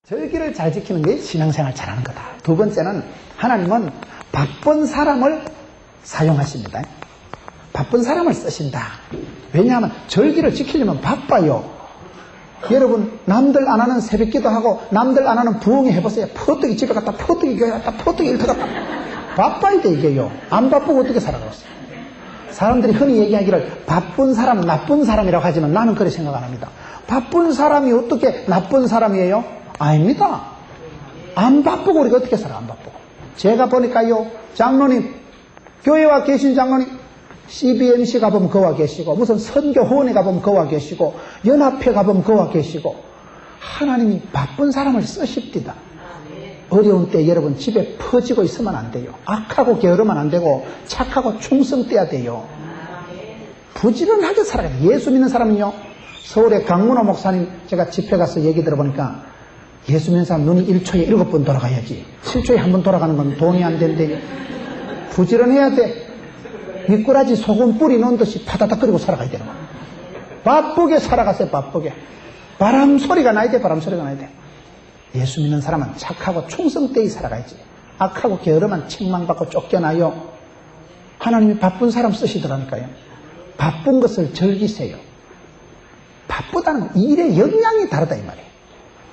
절기를 잘 지키는 게 신앙생활 잘하는 거다. 두 번째는 하나님은 바쁜 사람을 사용하십니다. 바쁜 사람을 쓰신다. 왜냐하면 절기를 지키려면 바빠요. 여러분 남들 안 하는 새벽기도 하고 남들 안 하는 부흥회 해보세요. 퍼뜩이 집에 갔다 퍼뜩이 교회 갔다 퍼뜩이 일터 갔다 바빠야 돼 이게요. 안 바쁘고 어떻게 살아가겠어요. 사람들이 흔히 얘기하기를 바쁜 사람 나쁜 사람이라고 하지만 나는 그렇게 생각 안 합니다. 바쁜 사람이 어떻게 나쁜 사람이에요? 아닙니다. 안 바쁘고 우리가 어떻게 살아? 안 바쁘고. 제가 보니까요, 장로님, 교회 와 계신 장로님, CBMC 가보면 그와 계시고, 무슨 선교호원에 가보면 그와 계시고, 연합회 가보면 그와 계시고, 하나님이 바쁜 사람을 쓰십니다. 어려운 때 여러분 집에 퍼지고 있으면 안 돼요. 악하고 게으르면 안 되고, 착하고 충성돼야 돼요. 부지런하게 살아야 돼요. 예수 믿는 사람은요, 서울의 강문호 목사님, 제가 집회 가서 얘기 들어보니까, 예수 믿는 사람 눈이 1초에 7번 돌아가야지. 7초에 1번 돌아가는 건 돈이 안 된대. 부지런해야 돼. 미꾸라지 소금 뿌리 넣은 듯이 파다닥 끓이고 살아가야 되는 거야. 바쁘게 살아가세요. 바쁘게. 바람 소리가 나야 돼. 바람 소리가 나야 돼. 예수 믿는 사람은 착하고 충성되이 살아가야지. 악하고 게으르면 책망받고 쫓겨나요. 하나님이 바쁜 사람 쓰시더라니까요. 바쁜 것을 즐기세요. 바쁘다는 건 일의 역량이 다르다 이 말이에요.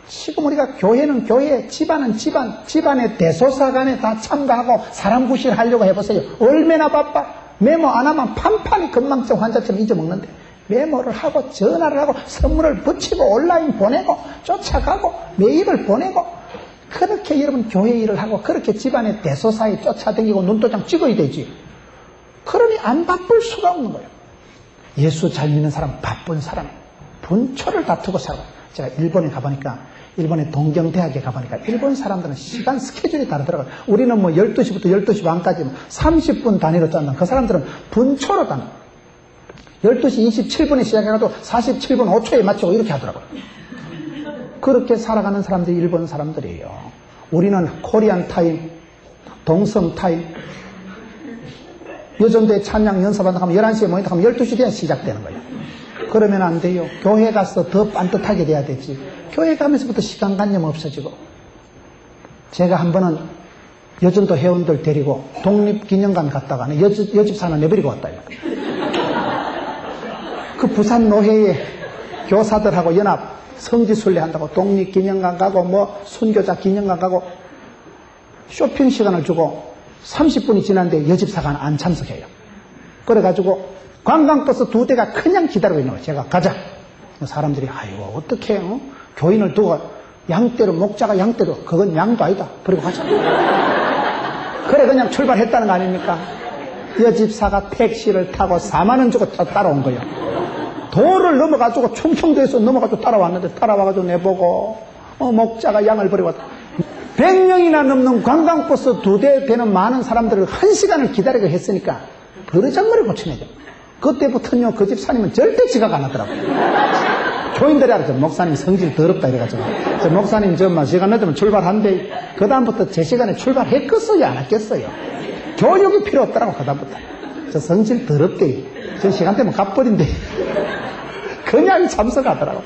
지금 우리가 교회는 교회, 집안은 집안, 집안의 대소사관에 다 참가하고 사람 구실하려고 해보세요. 얼마나 바빠. 메모 안 하면 판판이 건망증 환자처럼 잊어먹는데 메모를 하고 전화를 하고 선물을 붙이고 온라인 보내고 쫓아가고 메일을 보내고 그렇게 여러분 교회 일을 하고 그렇게 집안의 대소사에 쫓아다니고 눈도장 찍어야 되지. 그러니 안 바쁠 수가 없는 거예요. 예수 잘 믿는 사람, 바쁜 사람, 분초를 다투고 살고. 제가 일본에 가보니까 일본의 동경대학에 가보니까 일본 사람들은 시간 스케줄이 다르더라고요. 우리는 뭐 12시부터 12시 반까지 30분 단위로 짠다. 그 사람들은 분초로 짠다. 12시 27분에 시작해가지고 47분 5초에 맞추고 이렇게 하더라고요. 그렇게 살아가는 사람들이 일본 사람들이에요. 우리는 코리안 타임, 동성 타임, 여전도에 찬양 연습한다고 하면 11시에 모인다 하면 12시 뒤에 시작되는 거예요. 그러면 안 돼요. 교회 가서 더 반듯하게 돼야 되지. 교회 가면서부터 시간관념 없어지고. 제가 한 번은 여전도 회원들 데리고 독립기념관 갔다가 여집 하나 내버리고 왔다. 그 부산 노회의 교사들하고 연합 성지순례 한다고 독립기념관 가고 뭐 순교자 기념관 가고 쇼핑 시간을 주고 30분이 지났는데 여집사가 안 참석해요. 그래가지고 관광버스 2대가 그냥 기다리고 있는 거예요. 제가 가자. 사람들이 아이고 어떡해 교인을 두고 양떼로 목자가 양떼로 그건 양도 아니다. 그리고 가자. 그래 그냥 출발했다는 거 아닙니까? 여집사가 택시를 타고 4만 원 주고 따라온 거예요. 도를 넘어가지고 충청도에서 넘어가지고 따라왔는데 따라와가지고 내보고 목자가 양을 버리고 왔다. 100명이나 넘는 관광버스 2대 되는 많은 사람들을 1시간을 기다리게 했으니까 버르장머리 고쳐내죠. 그때부터는요, 그 집사님은 절대 지각 안 하더라고요. 교인들이 알았죠. 목사님 성질 더럽다 이래가지고. 저 목사님 시간 늦으면 출발한대. 그다음부터 제 시간에 출발했겠어요? 안 했겠어요? 교육이 필요 없더라고, 그다음부터. 저 성질 더럽대. 저 시간 되면 갚버린대. 그냥 참석하더라고.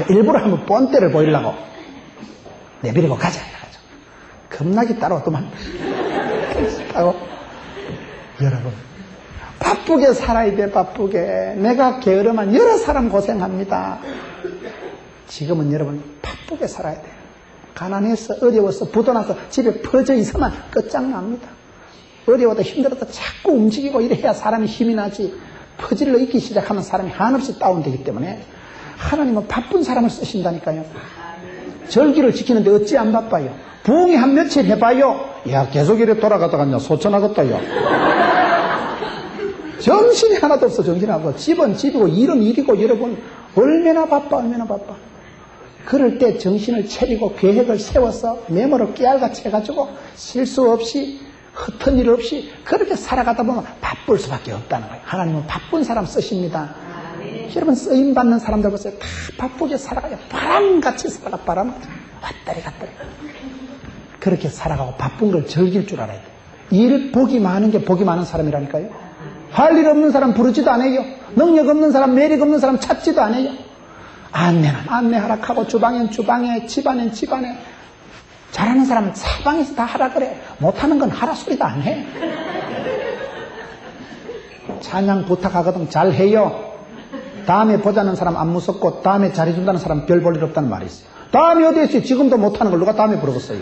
일부러 한번 뻔때를 보이려고 내버리고 가자 이래가지고. 겁나게 따라왔더만. 하고 여러분. 바쁘게 살아야 돼. 바쁘게. 내가 게으르면 여러 사람 고생합니다. 지금은 여러분 바쁘게 살아야 돼요. 가난해서 어려워서 부도나서 집에 퍼져 있으면 끝장납니다. 어려워도 힘들어도 자꾸 움직이고 이래야 사람이 힘이 나지. 퍼질러 있기 시작하면 사람이 한없이 다운되기 때문에 하나님은 바쁜 사람을 쓰신다니까요. 절기를 지키는데 어찌 안 바빠요. 부흥이 한 며칠 해봐요. 야 계속 이래 돌아가다가 소천하겠다요. 정신이 하나도 없어. 정신이 하나도 없어. 집은 집이고 일은 일이고 여러분 얼마나 바빠. 그럴 때 정신을 차리고 계획을 세워서 메모를 깨알같이 해가지고 실수 없이 흩은 일 없이 그렇게 살아가다 보면 바쁠 수밖에 없다는 거예요. 하나님은 바쁜 사람 쓰십니다. 여러분 쓰임받는 사람들 보세요. 다 바쁘게 살아가요. 바람같이 살아가. 바람같이 왔다리 갔다리. 그렇게 살아가고 바쁜 걸 즐길 줄 알아야 돼요. 일 복이 많은 게 복이 많은 사람이라니까요. 할 일 없는 사람 부르지도 않아요. 능력 없는 사람, 매력 없는 사람 찾지도 않아요. 안내는 안내하라 하고 주방엔 주방에 집안엔 집안에 잘하는 사람은 사방에서 다 하라 그래. 못하는 건 하라 소리도 안 해. 찬양 부탁하거든 잘해요. 다음에 보자는 사람 안 무섭고 다음에 잘해준다는 사람 별 볼 일 없다는 말이 있어요. 다음에 어디 있어요? 지금도 못하는 걸 누가 다음에 부르겠어요.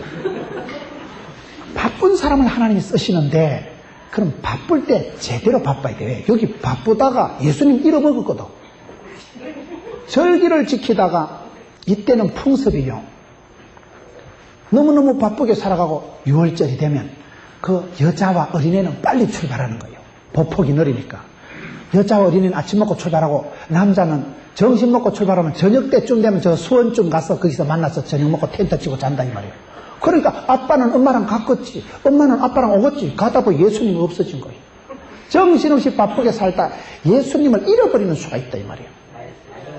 바쁜 사람을 하나님이 쓰시는데 그럼 바쁠 때 제대로 바빠야 돼. 여기 바쁘다가 예수님 잃어먹었거든. 절기를 지키다가 이때는 풍습이요. 너무너무 바쁘게 살아가고 6월절이 되면 그 여자와 어린애는 빨리 출발하는 거예요. 보폭이 느리니까. 여자와 어린애는 아침 먹고 출발하고 남자는 점심 먹고 출발하면 저녁 때쯤 되면 저 수원쯤 가서 거기서 만나서 저녁 먹고 텐트 치고 잔다 이 말이에요. 그러니까 아빠는 엄마랑 갔겠지. 엄마는 아빠랑 오겠지. 가다 보니 예수님이 없어진 거예요. 정신없이 바쁘게 살다 예수님을 잃어버리는 수가 있다 이 말이에요.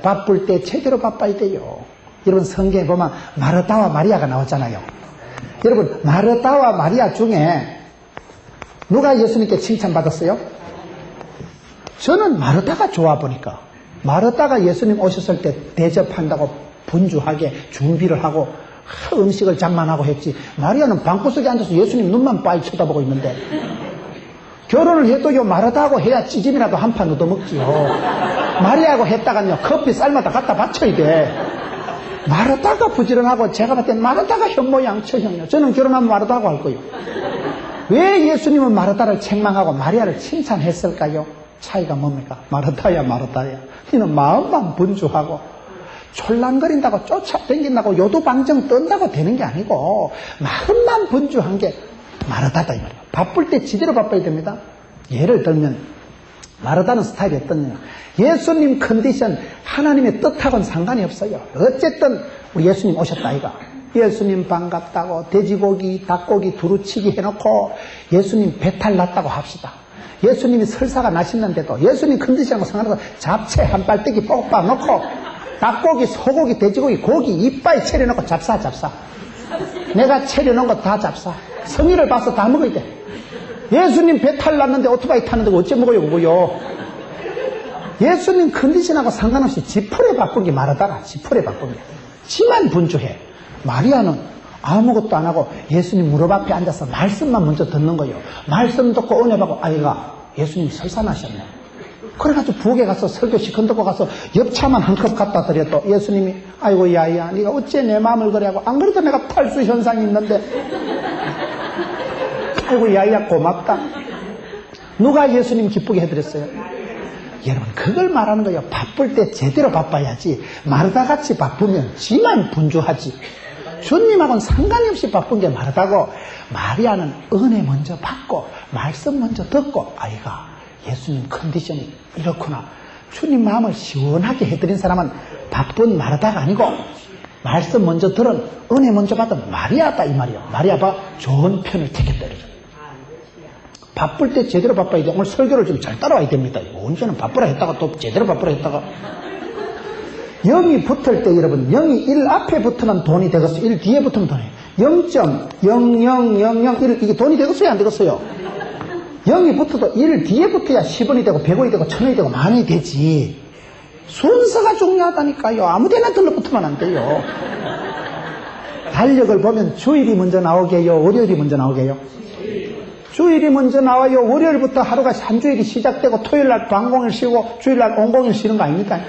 바쁠 때 제대로 바빠야 돼요. 여러분 성경에 보면 마르다와 마리아가 나왔잖아요. 여러분 마르다와 마리아 중에 누가 예수님께 칭찬받았어요? 저는 마르다가 좋아 보니까. 마르다가 예수님 오셨을 때 대접한다고 분주하게 준비를 하고 음식을 장만하고 했지. 마리아는 방구석에 앉아서 예수님 눈만 빠이 쳐다보고 있는데 결혼을 해도요 마르다하고 해야 찌짐이라도 한 판 얻어먹지요. 마리아하고 했다가요 커피 삶아다 갖다 바쳐야 돼. 마르다가 부지런하고 제가 봤을 땐 마르다가 현모양처형이요. 저는 결혼하면 마르다하고 할 거예요. 왜 예수님은 마르다를 책망하고 마리아를 칭찬했을까요? 차이가 뭡니까? 마르다야 마르다야. 너는 마음만 분주하고 촐랑거린다고 쫓아다닌다고 요도방정 뜬다고 되는 게 아니고 마음만 분주한 게 마르다다 이 말이에요. 바쁠 때 지대로 바빠야 됩니다. 예를 들면 마르다는 스타일이 어떠냐. 예수님 컨디션 하나님의 뜻하고는 상관이 없어요. 어쨌든 우리 예수님 오셨다 이가. 예수님 반갑다고 돼지고기 닭고기 두루치기 해놓고 예수님 배탈 났다고 합시다. 예수님이 설사가 나셨는데도 예수님 컨디션하고 상관없어 잡채 한 빨대기 뻑뻑 넣고 닭고기 소고기 돼지고기 고기 이빨 차려놓고 잡사 내가 차려놓은 거 다 잡사. 성의를 봐서 다 먹어야 돼. 예수님 배탈 났는데 오토바이 타는데 어째 먹어요 그거요. 예수님 컨디션하고 상관없이 지풀에 바쁜 게 마르다라. 지풀에 바쁜 게 지만 분주해. 마리아는 아무것도 안 하고 예수님 무릎 앞에 앉아서 말씀만 먼저 듣는 거예요. 말씀 듣고 은혜 받고 아이가 예수님 설사나셨네. 그래가지고 부엌에 가서 설교 시큰듣고 가서 엽차만 한 컵 갖다 드렸도 예수님이 아이고 야야 네가 어째 내 마음을 그래 하고 안 그래도 내가 탈수 현상이 있는데 아이고 야야 고맙다. 누가 예수님 기쁘게 해드렸어요? 여러분 그걸 말하는 거예요. 바쁠 때 제대로 바빠야지 마르다같이 바쁘면 지만 분주하지. 주님하고는 상관이 없이 바쁜 게 마르다고 마리아는 은혜 먼저 받고 말씀 먼저 듣고 아이가 예수님 컨디션이 이렇구나. 주님 마음을 시원하게 해드린 사람은 바쁜 마르다가 아니고 말씀 먼저 들은 은혜 먼저 받은 마리아다 이 말이에요. 마리아가 좋은 편을 택했다 이러죠. 바쁠 때 제대로 바빠야 돼. 오늘 설교를 좀 잘 따라와야 됩니다. 언제는 바쁘라 했다가 또 제대로 바쁘라 했다가 0이 붙을 때 여러분 0이 1 앞에 붙으면 돈이 되겠어요. 1 뒤에 붙으면 돈이 0.00001 이게 돈이 되겠어요 안 되겠어요? 0이 붙어도 1 뒤에 붙어야 10원이 되고 100원이 되고 1000원이 되고 만원이 되지. 순서가 중요하다니까요. 아무데나 들러붙으면 안 돼요. 달력을 보면 주일이 먼저 나오게요 월요일이 먼저 나오게요? 주일이 먼저 나와요. 월요일부터 하루가 한 주일이 시작되고 토요일날 방공일 쉬고 주일날 온공일 쉬는 거 아닙니까?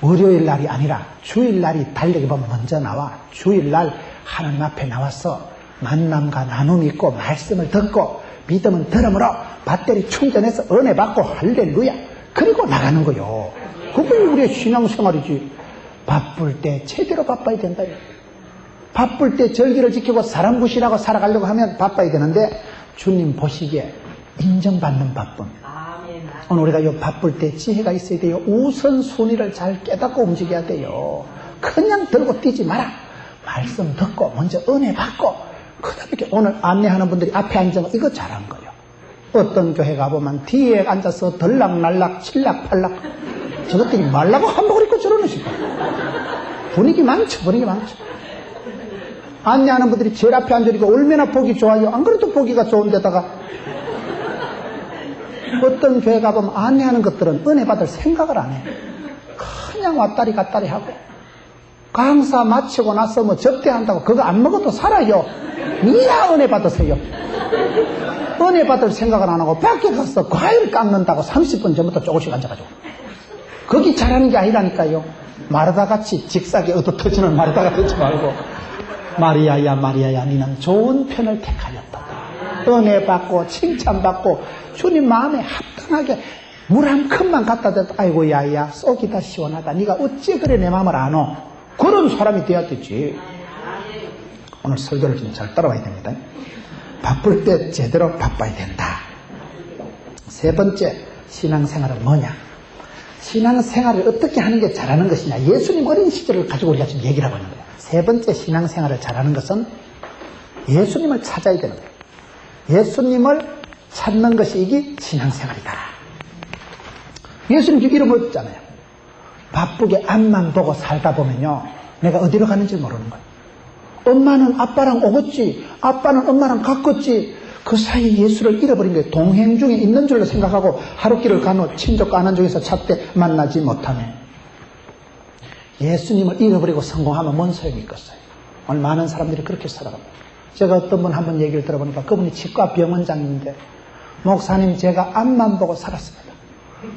월요일날이 아니라 주일날이 달력에 보면 먼저 나와. 주일날 하나님 앞에 나와서 만남과 나눔이 있고 말씀을 듣고 믿음은 들음으로 배터리 충전해서 은혜 받고 할렐루야 그리고 나가는 거요. 그게 우리의 신앙생활이지. 바쁠 때 제대로 바빠야 된다. 바쁠 때 절기를 지키고 사람 구실하고 살아가려고 하면 바빠야 되는데 주님 보시기에 인정받는 바쁨. 오늘 우리가 이 바쁠 때 지혜가 있어야 돼요. 우선순위를 잘 깨닫고 움직여야 돼요. 그냥 들고 뛰지 마라. 말씀 듣고 먼저 은혜 받고 그 다음에 오늘 안내하는 분들이 앞에 앉아서 이거 잘한 거예요. 어떤 교회 가보면 뒤에 앉아서 들락날락 칠락팔락 저것들이 말라고 한복을 입고 저러는 식이야. 분위기 망쳐. 안내하는 분들이 제일 앞에 앉으니까 얼마나 보기 좋아요. 안 그래도 보기가 좋은데다가 어떤 교회 가보면 안내하는 것들은 은혜 받을 생각을 안 해. 그냥 왔다리 갔다리 하고, 강사 마치고 나서 뭐 접대한다고 그거 안 먹어도 살아요. 미야 은혜 받으세요. 은혜 받을 생각을 안 하고 밖에 가서 과일 깎는다고 30분 전부터 조금씩 앉아가지고. 거기 잘하는 게 아니라니까요. 마르다같이 직사게 얻어터지는 마르다가 되지 말고, 마리아야 마리아야 니는 좋은 편을 택하였다. 은혜 받고 칭찬받고 주님 마음에 합당하게 물 한 컵만 갖다 대도 아이고 야야 속이 다 시원하다. 네가 어찌 그래 내 마음을 아노. 그런 사람이 돼야 되지. 오늘 설교를 좀 잘 따라와야 됩니다. 바쁠 때 제대로 바빠야 된다. 세 번째, 신앙생활은 뭐냐? 신앙생활을 어떻게 하는 게 잘하는 것이냐? 예수님 어린 시절을 가지고 우리가 지금 얘기를 하고 있는 거예요. 세 번째 신앙생활을 잘하는 것은 예수님을 찾아야 되는 거예요. 예수님을 찾는 것이 이게 신앙생활이다. 예수님 이름 없잖아요. 바쁘게 앞만 보고 살다 보면요, 내가 어디로 가는지 모르는 거예요. 엄마는 아빠랑 오겠지, 아빠는 엄마랑 갔겠지, 그 사이에 예수를 잃어버린 거예요. 동행 중에 있는 줄로 생각하고 하루길을 간후 친족과 아는 중에서 찾되 만나지 못하네. 예수님을 잃어버리고 성공하면 뭔 소용이 있겠어요? 오늘 많은 사람들이 그렇게 살아갑니다. 제가 어떤 분 한번 얘기를 들어보니까 그분이 치과 병원장인데, 목사님 제가 앞만 보고 살았습니다.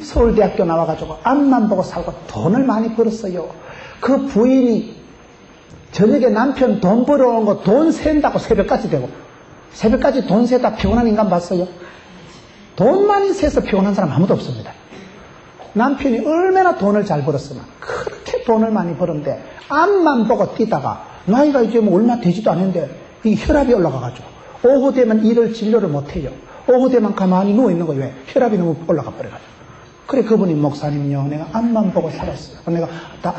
서울대학교 나와가지고 앞만 보고 살고 돈을 많이 벌었어요. 그 부인이 저녁에 남편 돈 벌어온 거 돈 센다고 새벽까지 되고, 새벽까지 돈 세다 피곤한 인간 봤어요? 돈 많이 세서 피곤한 사람 아무도 없습니다. 남편이 얼마나 돈을 잘 벌었으면 그렇게 돈을 많이 벌었는데 앞만 보고 뛰다가 나이가 이제 뭐 얼마 되지도 않은데 이 혈압이 올라가가지고 오후 되면 일을 진료를 못해요. 오후 되면 가만히 누워있는 거예요. 왜? 혈압이 너무 올라가 버려가지고. 그래 그분이 목사님요, 내가 앞만 보고 살았어요. 내가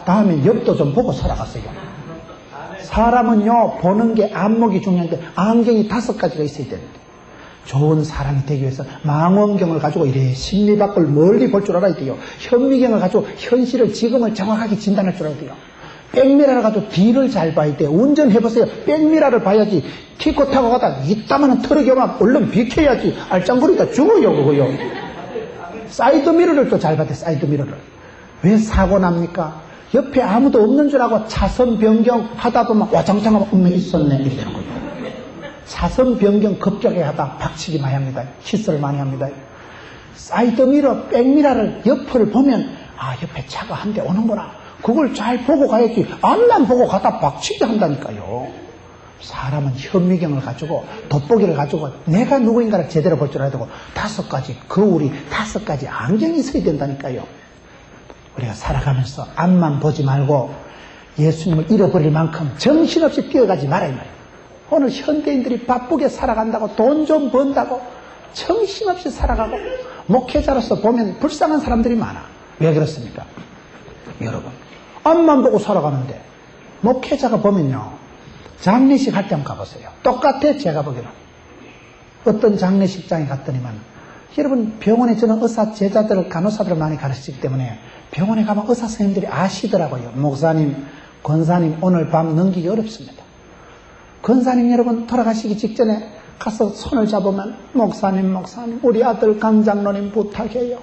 다음엔 옆도 좀 보고 살아갔어요. 사람은요, 보는 게 안목이 중요한데 안경이 5가지가 있어야 되는데, 좋은 사람이 되기 위해서 망원경을 가지고 이래 심리 밖을 멀리 볼 줄 알아야 돼요. 현미경을 가지고 현실을 지금을 정확하게 진단할 줄 알아야 돼요. 백미러를 가지고 뒤를 잘 봐야 돼요. 운전해보세요. 백미러를 봐야지. 키코 타고 가다 이따만한 트럭이 오면 얼른 비켜야지. 알짱거리다 죽어요 그거요. 사이드미러를 또 잘 봐야 돼. 사이드미러를. 왜 사고 납니까? 옆에 아무도 없는 줄 알고 차선 변경 하다 보면 와장창 하면 운명이 있었네 이렇게 되는 거예요. 차선 변경 급격하게 하다 박치기 많이 합니다. 실수를 많이 합니다. 사이드미러, 백미러를 옆을 보면 아, 옆에 차가 한 대 오는구나. 그걸 잘 보고 가야지. 앞만 보고 가다 박치기 한다니까요. 사람은 현미경을 가지고 돋보기를 가지고 내가 누구인가를 제대로 볼 줄 알아야 되고 5가지 거울이 5가지 안경이 있어야 된다니까요. 우리가 살아가면서 앞만 보지 말고 예수님을 잃어버릴 만큼 정신없이 뛰어가지 말아야 말이에요. 오늘 현대인들이 바쁘게 살아간다고 돈 좀 번다고 정신없이 살아가고 목회자로서 보면 불쌍한 사람들이 많아. 왜 그렇습니까? 여러분, 앞만 보고 살아가는데 목회자가 보면요, 장례식 할 때 한번 가보세요. 똑같아. 제가 보기에는 어떤 장례식장에 갔더니만, 여러분 병원에 저는 의사 제자들을 간호사들을 많이 가르치기 때문에 병원에 가면 의사 선생님들이 아시더라고요. 목사님, 권사님 오늘 밤 넘기기 어렵습니다. 권사님 여러분 돌아가시기 직전에 가서 손을 잡으면 목사님 우리 아들 강장로님 부탁해요.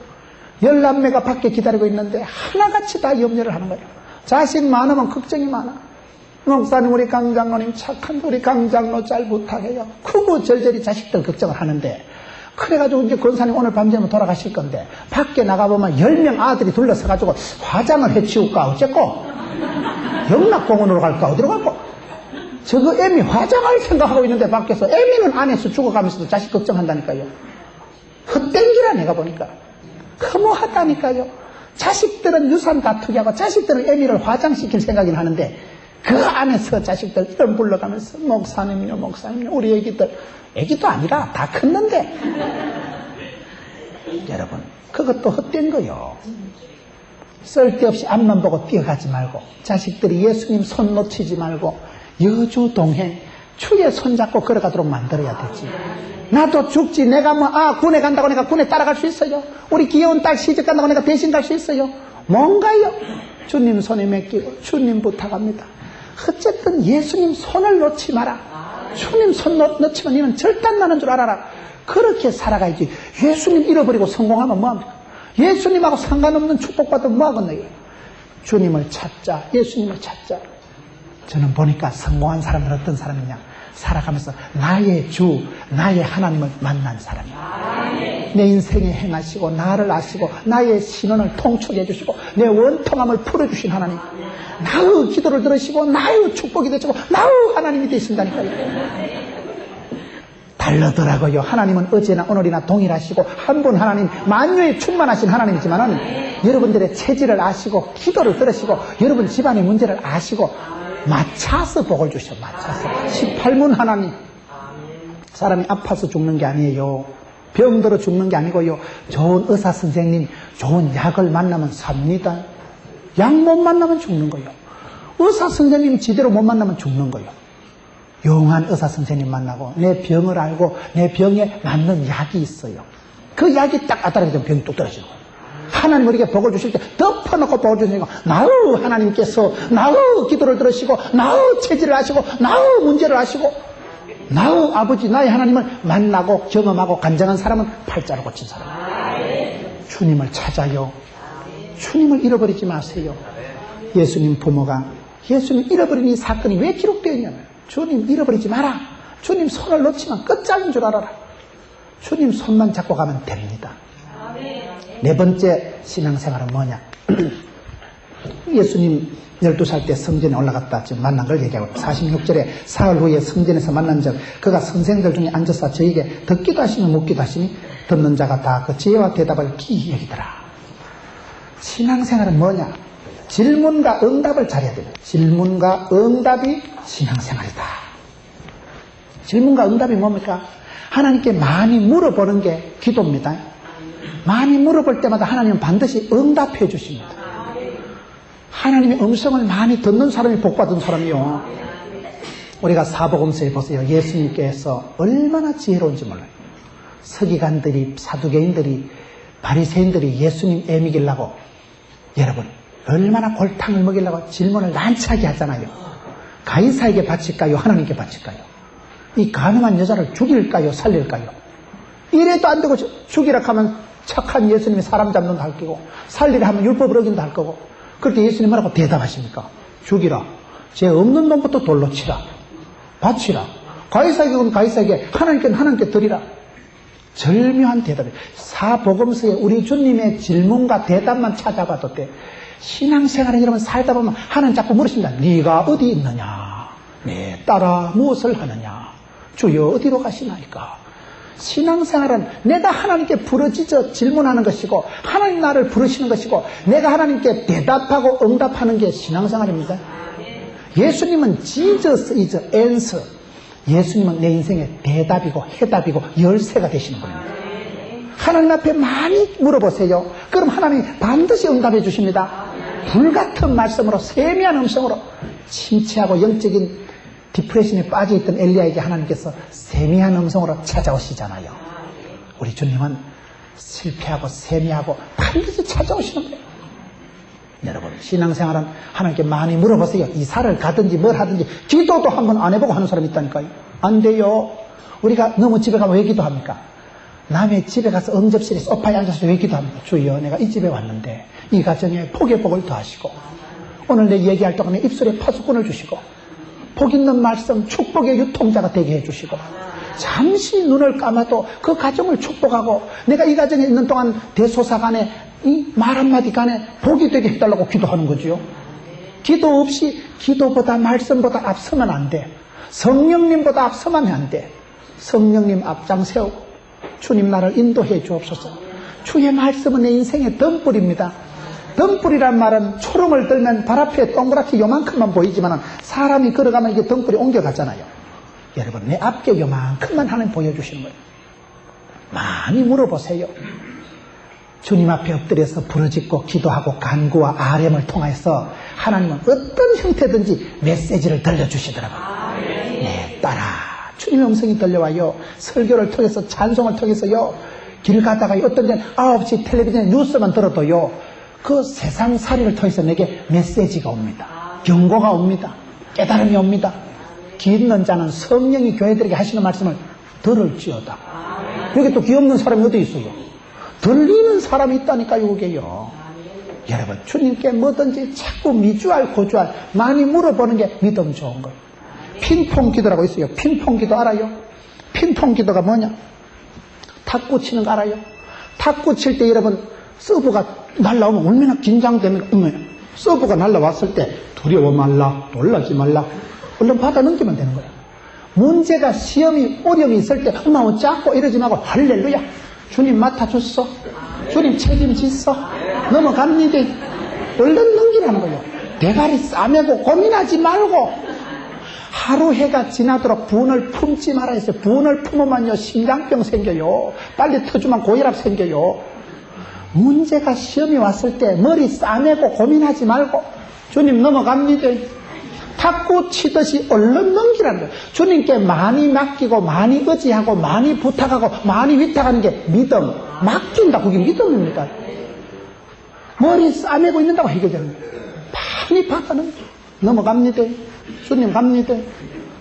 11매가 밖에 기다리고 있는데 하나같이 다 염려를 하는 거예요. 자식 많으면 걱정이 많아. 목사님 우리 강장로님 착한 우리 강장로 잘 부탁해요. 크고 절절히 자식들 걱정을 하는데, 그래가지고 이제 권사님 오늘 밤새면 돌아가실 건데 밖에 나가보면 10명 아들이 둘러서가지고 화장을 해치울까 어쨌고 영락공원으로 갈까 어디로 갈까, 저거 애미 화장할 생각하고 있는데 밖에서 애미는 안에서 죽어가면서도 자식 걱정한다니까요. 헛땡기라 내가 보니까. 허무하다니까요. 자식들은 유산 다투기 하고 자식들은 애미를 화장시킬 생각이긴 하는데 그 안에서 자식들 이름 불러가면서 목사님요 우리 애기도 아니라 다 컸는데. 여러분 그것도 헛된 거요. 쓸데없이 앞만 보고 뛰어가지 말고 자식들이 예수님 손 놓치지 말고 여주 동행 주의 손잡고 걸어가도록 만들어야 되지. 나도 죽지. 내가 군에 간다고 내가 군에 따라갈 수 있어요? 우리 귀여운 딸 시집 간다고 내가 대신 갈 수 있어요? 뭔가요? 주님 손에 맡기고 주님 부탁합니다. 어쨌든 예수님 손을 놓지 마라. 주님 손 놓치면 너는 절단 나는 줄 알아라. 그렇게 살아가야지. 예수님 잃어버리고 성공하면 뭐합니까? 예수님하고 상관없는 축복받으면 뭐하겠나요? 주님을 찾자. 예수님을 찾자. 저는 보니까 성공한 사람은 어떤 사람이냐? 살아가면서 나의 주, 나의 하나님을 만난 사람이야. 내 인생에 행하시고 나를 아시고 나의 신원을 통촉해 주시고 내 원통함을 풀어주신 하나님, 나의 기도를 들으시고 나의 축복이 되시고 나의 하나님이 되신다니까요. 다르더라고요. 하나님은 어제나 오늘이나 동일하시고 한 분 하나님, 만유에 충만하신 하나님이지만은 여러분들의 체질을 아시고 기도를 들으시고 여러분 집안의 문제를 아시고 맞춰서 복을 주셔. 맞춰서 18문 하나님. 사람이 아파서 죽는 게 아니에요. 병들어 죽는 게 아니고요. 좋은 의사 선생님, 좋은 약을 만나면 삽니다. 약 못 만나면 죽는 거예요. 의사 선생님 제대로 못 만나면 죽는 거예요. 용한 의사 선생님 만나고 내 병을 알고 내 병에 맞는 약이 있어요. 그 약이 딱 아따라지면 병이 뚝 떨어지는 거예요. 하나님 우리에게 복을 주실 때 덮어놓고 복을 주시니까 나의 하나님께서 나의 기도를 들으시고 나의 체질을 아시고 나의 문제를 아시고 나의 아버지 나의 하나님을 만나고 경험하고 간증한 사람은 팔자로 고친 사람. 주님을 찾아요. 주님을 잃어버리지 마세요. 예수님 부모가 예수님 잃어버린 이 사건이 왜 기록되어 있냐면, 주님 잃어버리지 마라. 주님 손을 놓치면 끝장인 줄 알아라. 주님 손만 잡고 가면 됩니다. 네 번째 신앙생활은 뭐냐? 예수님 12살 때 성전에 올라갔다 지금 만난 걸 얘기하고 46절에 사흘 후에 성전에서 만난 적 그가 선생들 중에 앉아서 저에게 듣기도 하시며 묻기도 하시니 듣는 자가 다 그 지혜와 대답을 기이 여기더라. 신앙생활은 뭐냐? 질문과 응답을 잘해야 됩니다. 질문과 응답이 신앙생활이다. 질문과 응답이 뭡니까? 하나님께 많이 물어보는 게 기도입니다. 많이 물어볼 때마다 하나님은 반드시 응답해 주십니다. 하나님의 음성을 많이 듣는 사람이 복받은 사람이요. 우리가 사복음서에 보세요. 예수님께서 얼마나 지혜로운지 몰라요. 서기관들이, 사두개인들이, 바리새인들이 예수님 애미기려고, 여러분 얼마나 골탕을 먹이려고 질문을 난처하게 하잖아요. 가이사에게 바칠까요? 하나님께 바칠까요? 이 가늠한 여자를 죽일까요? 살릴까요? 이래도 안 되고 죽이라 하면 착한 예수님이 사람 잡는다 할 거고, 살리라 하면 율법을 어긴다 할 거고, 그렇게 예수님 뭐라고 대답하십니까? 죽이라. 죄 없는 놈부터 돌로 치라. 바치라. 가이사에게는 가이사에게, 하나님께는 하나님께 드리라. 절묘한 대답이에요. 사복음서에 우리 주님의 질문과 대답만 찾아봐도 돼. 신앙생활에 여러분 살다 보면 하나님 자꾸 물으십니다. 네가 어디 있느냐? 내 따라 무엇을 하느냐? 주여 어디로 가시나이까? 신앙생활은 내가 하나님께 부르짖어 질문하는 것이고 하나님 나를 부르시는 것이고 내가 하나님께 대답하고 응답하는 게 신앙생활입니다. 예수님은 Jesus is answer. 예수님은 내 인생의 대답이고 해답이고 열쇠가 되시는 겁니다. 하나님 앞에 많이 물어보세요. 그럼 하나님이 반드시 응답해 주십니다. 불같은 말씀으로, 세미한 음성으로, 침체하고 영적인 디프레션에 빠져있던 엘리야에게 하나님께서 세미한 음성으로 찾아오시잖아요. 우리 주님은 실패하고 세미하고 반드시 찾아오시는 거예요. 여러분 신앙생활은 하나님께 많이 물어보세요. 이사를 가든지 뭘 하든지 기도도 한번 안 해보고 하는 사람이 있다니까요. 안 돼요. 우리가 너무 집에 가면 왜 기도합니까? 남의 집에 가서 응접실에 소파에 앉아서 왜 기도합니까? 주여 내가 이 집에 왔는데 이 가정에 복의 복을 더하시고 오늘 내 얘기할 동안에 입술에 파수꾼을 주시고 복 있는 말씀 축복의 유통자가 되게 해주시고 잠시 눈을 감아도 그 가정을 축복하고 내가 이 가정에 있는 동안 대소사간에 이 말 한마디 간에 복이 되게 해달라고 기도하는 거지요. 기도 없이 기도보다 말씀보다 앞서면 안 돼. 성령님보다 앞서면 안 돼. 성령님 앞장 세우고 주님 나를 인도해 주옵소서. 주의 말씀은 내 인생의 덤불입니다. 덤불이란 말은 초롱을 들면 발 앞에 동그랗게 요만큼만 보이지만 사람이 걸어가면 이게 덤불이 옮겨가잖아요. 여러분 내 앞에 요만큼만 하나님 보여주시는 거예요. 많이 물어보세요. 주님 앞에 엎드려서 부르짖고 기도하고 간구와 아뢰음을 통해서 하나님은 어떤 형태든지 메시지를 들려주시더라고요. 네, 따라 주님의 음성이 들려와요. 설교를 통해서 찬송을 통해서요. 길 가다가 어떤 데는 9시 텔레비전에 뉴스만 들어도요. 그 세상살이를 통해서 내게 메시지가 옵니다. 경고가 옵니다. 깨달음이 옵니다. 귀 있는 자는 성령이 교회들에게 하시는 말씀을 들을지어다. 여기 또 귀 없는 사람이 어디 있어요? 들리는 사람이 있다니까요. 그게요. 여러분, 주님께 뭐든지 자꾸 미주알 고주알 많이 물어보는 게 믿음 좋은 거예요. 핑퐁 기도라고 있어요. 핑퐁 기도 알아요? 핑퐁 기도가 뭐냐? 탁구 치는 거 알아요? 탁구 칠 때 여러분 서브가 날라오면 얼마나 긴장되면 서브가 날라왔을 때 두려워 말라, 놀라지 말라, 얼른 받아 넘기면 되는 거야. 문제가 시험이 어려움이 있을 때 엄마 작고 이러지 말고 할렐루야, 주님 맡아줬어, 주님 책임졌어, 넘어갑니다, 얼른 넘기라는 거예요. 대가리 싸매고 고민하지 말고 하루 해가 지나도록 분을 품지 말아야 했어요. 분을 품으면요 심장병 생겨요. 빨리 터주면 고혈압 생겨요. 문제가 시험이 왔을 때 머리 싸매고 고민하지 말고 주님 넘어갑니다, 탁구 치듯이 얼른 넘기라는 거예요. 주님께 많이 맡기고 많이 의지하고 많이 부탁하고 많이 위탁하는 게 믿음. 맡긴다, 그게 믿음입니다. 머리 싸매고 있는다고 해결되는 거예요. 많이 받아는 넘어갑니다, 주님 갑니다.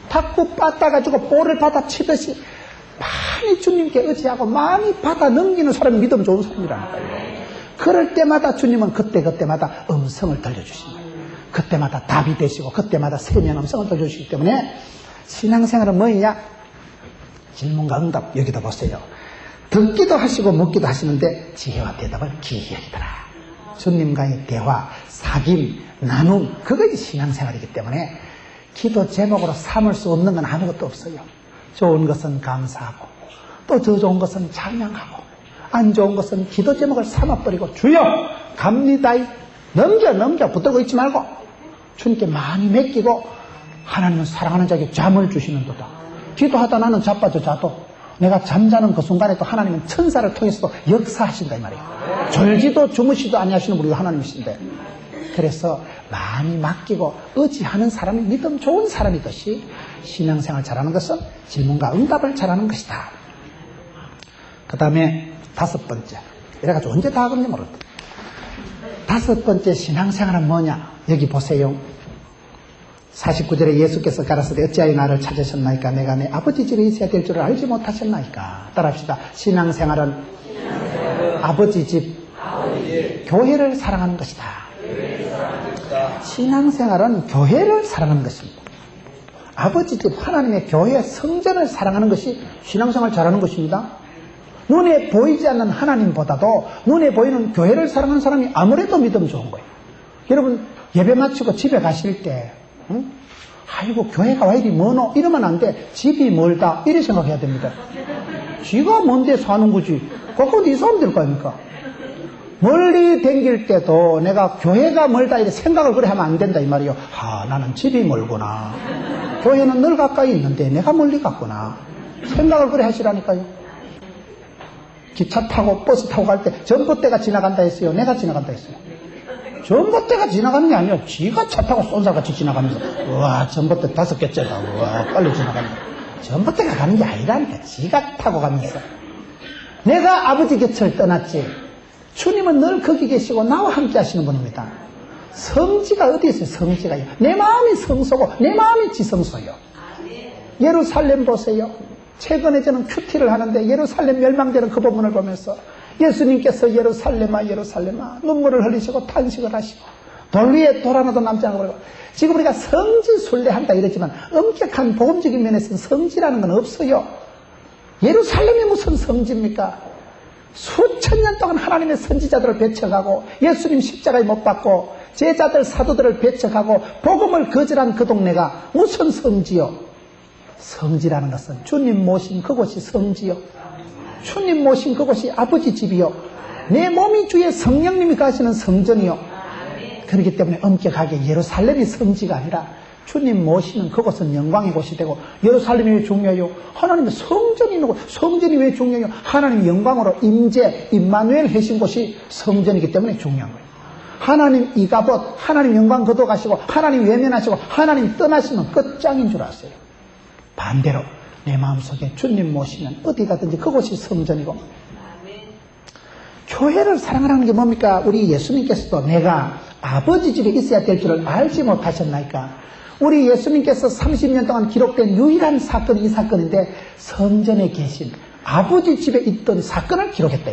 탁구 받아가지고 볼을 받아 치듯이 많이 주님께 의지하고 많이 받아 넘기는 사람이 믿음 좋은 사람이라는 거예요. 그럴 때마다 주님은 그때마다 음성을 들려주시는 거예요. 그때마다 답이 되시고 그때마다 세미한 음성을 들려주시기 때문에 신앙생활은 뭐냐? 질문과 응답. 여기도 보세요. 듣기도 하시고 묻기도 하시는데 지혜와 대답을 기이 여기더라. 주님과의 대화, 사귐, 나눔, 그것이 신앙생활이기 때문에 기도 제목으로 삼을 수 없는 건 아무것도 없어요. 좋은 것은 감사하고 또 더 좋은 것은 찬양하고 안 좋은 것은 기도 제목을 삼아버리고 주여 갑니다, 넘겨 붙들고 있지 말고 주님께 많이 맡기고 하나님은 사랑하는 자에게 잠을 주시는도다. 기도하다 나는 자빠져 자도 내가 잠자는 그 순간에 또 하나님은 천사를 통해서도 역사하신다 이 말이에요. 졸지도 주무시도 아니하시는 우리가 하나님이신데, 그래서 많이 맡기고 의지하는 사람이 믿음 좋은 사람이듯이 신앙생활 잘하는 것은 질문과 응답을 잘하는 것이다. 그 다음에 5번째, 이래가지고 언제 다 하겠는지 모르겠다. 5번째 신앙생활은 뭐냐? 여기 보세요. 49절에 예수께서 가라사대 어찌하여 나를 찾으셨나이까? 내가 내 아버지 집에 있어야 될 줄을 알지 못하셨나이까? 따라합시다. 신앙생활은 아버지 집, 교회를 사랑하는 것이다. 신앙생활은 교회를 사랑하는 것입니다. 아버지 집, 하나님의 교회, 성전을 사랑하는 것이 신앙생활 잘하는 것입니다. 눈에 보이지 않는 하나님보다도 눈에 보이는 교회를 사랑하는 사람이 아무래도 믿음 좋은 거예요. 여러분 예배 마치고 집에 가실 때 아이고 교회가 와 이리 머노 이러면 안 돼. 집이 멀다 이렇게 생각해야 됩니다. 지가 먼데 사는 거지 거기 있으면 될 거 아닙니까? 멀리 댕길 때도 내가 교회가 멀다 이렇게 생각을 그래 하면 안 된다 이 말이에요. 나는 집이 멀구나, 교회는 늘 가까이 있는데 내가 멀리 갔구나, 생각을 그래 하시라니까요. 기차 타고 버스 타고 갈 때 전봇대가 지나간다 했어요, 내가 지나간다 했어요? 전봇대가 지나가는 게 아니라 지가 차 타고 쏜살같이 지나가면서 우와 전봇대 5개째다, 우와 빨리 지나간다. 전봇대가 가는 게 아니라니까, 지가 타고 가면서. 내가 아버지 곁을 떠났지 주님은 늘 거기 계시고 나와 함께 하시는 분입니다. 성지가 어디 있어요? 성지가요. 내 마음이 성소고 내 마음이 지성소요. 예루살렘 보세요. 최근에 저는 큐티를 하는데 예루살렘 멸망되는 그 부분을 보면서 예수님께서 예루살렘아 예루살렘아 눈물을 흘리시고 탄식을 하시고 돌 위에 돌 하나도 남지 않고 그러고, 지금 우리가 성지 순례한다 이러지만 엄격한 복음적인 면에서는 성지라는 건 없어요. 예루살렘이 무슨 성지입니까? 수천 년 동안 하나님의 선지자들을 배척하고 예수님 십자가에 못 박고 제자들 사도들을 배척하고 복음을 거절한 그 동네가 무슨 성지요? 성지라는 것은 주님 모신 그곳이 성지요, 주님 모신 그곳이 아버지 집이요, 내 몸이 주의 성령님이 가시는 성전이요. 그렇기 때문에 엄격하게 예루살렘이 성지가 아니라 주님 모시는 그곳은 영광의 곳이 되고, 예루살렘이 왜 중요해요? 하나님의 성전이 있는 곳. 성전이 왜 중요해요? 하나님 영광으로 임재 임마누엘 하신 곳이 성전이기 때문에 중요한 거예요. 하나님 이가봇, 하나님 영광 거둬가시고 하나님 외면하시고 하나님 떠나시면 끝장인 줄 아세요. 반대로 내 마음속에 주님 모시면 어디 가든지 그곳이 성전이고. 교회를 사랑하는 게 뭡니까? 우리 예수님께서도 내가 아버지 집에 있어야 될 줄을 알지 못하셨나이까? 우리 예수님께서 30년 동안 기록된 유일한 사건이 이 사건인데, 성전에 계신 아버지 집에 있던 사건을 기록했다.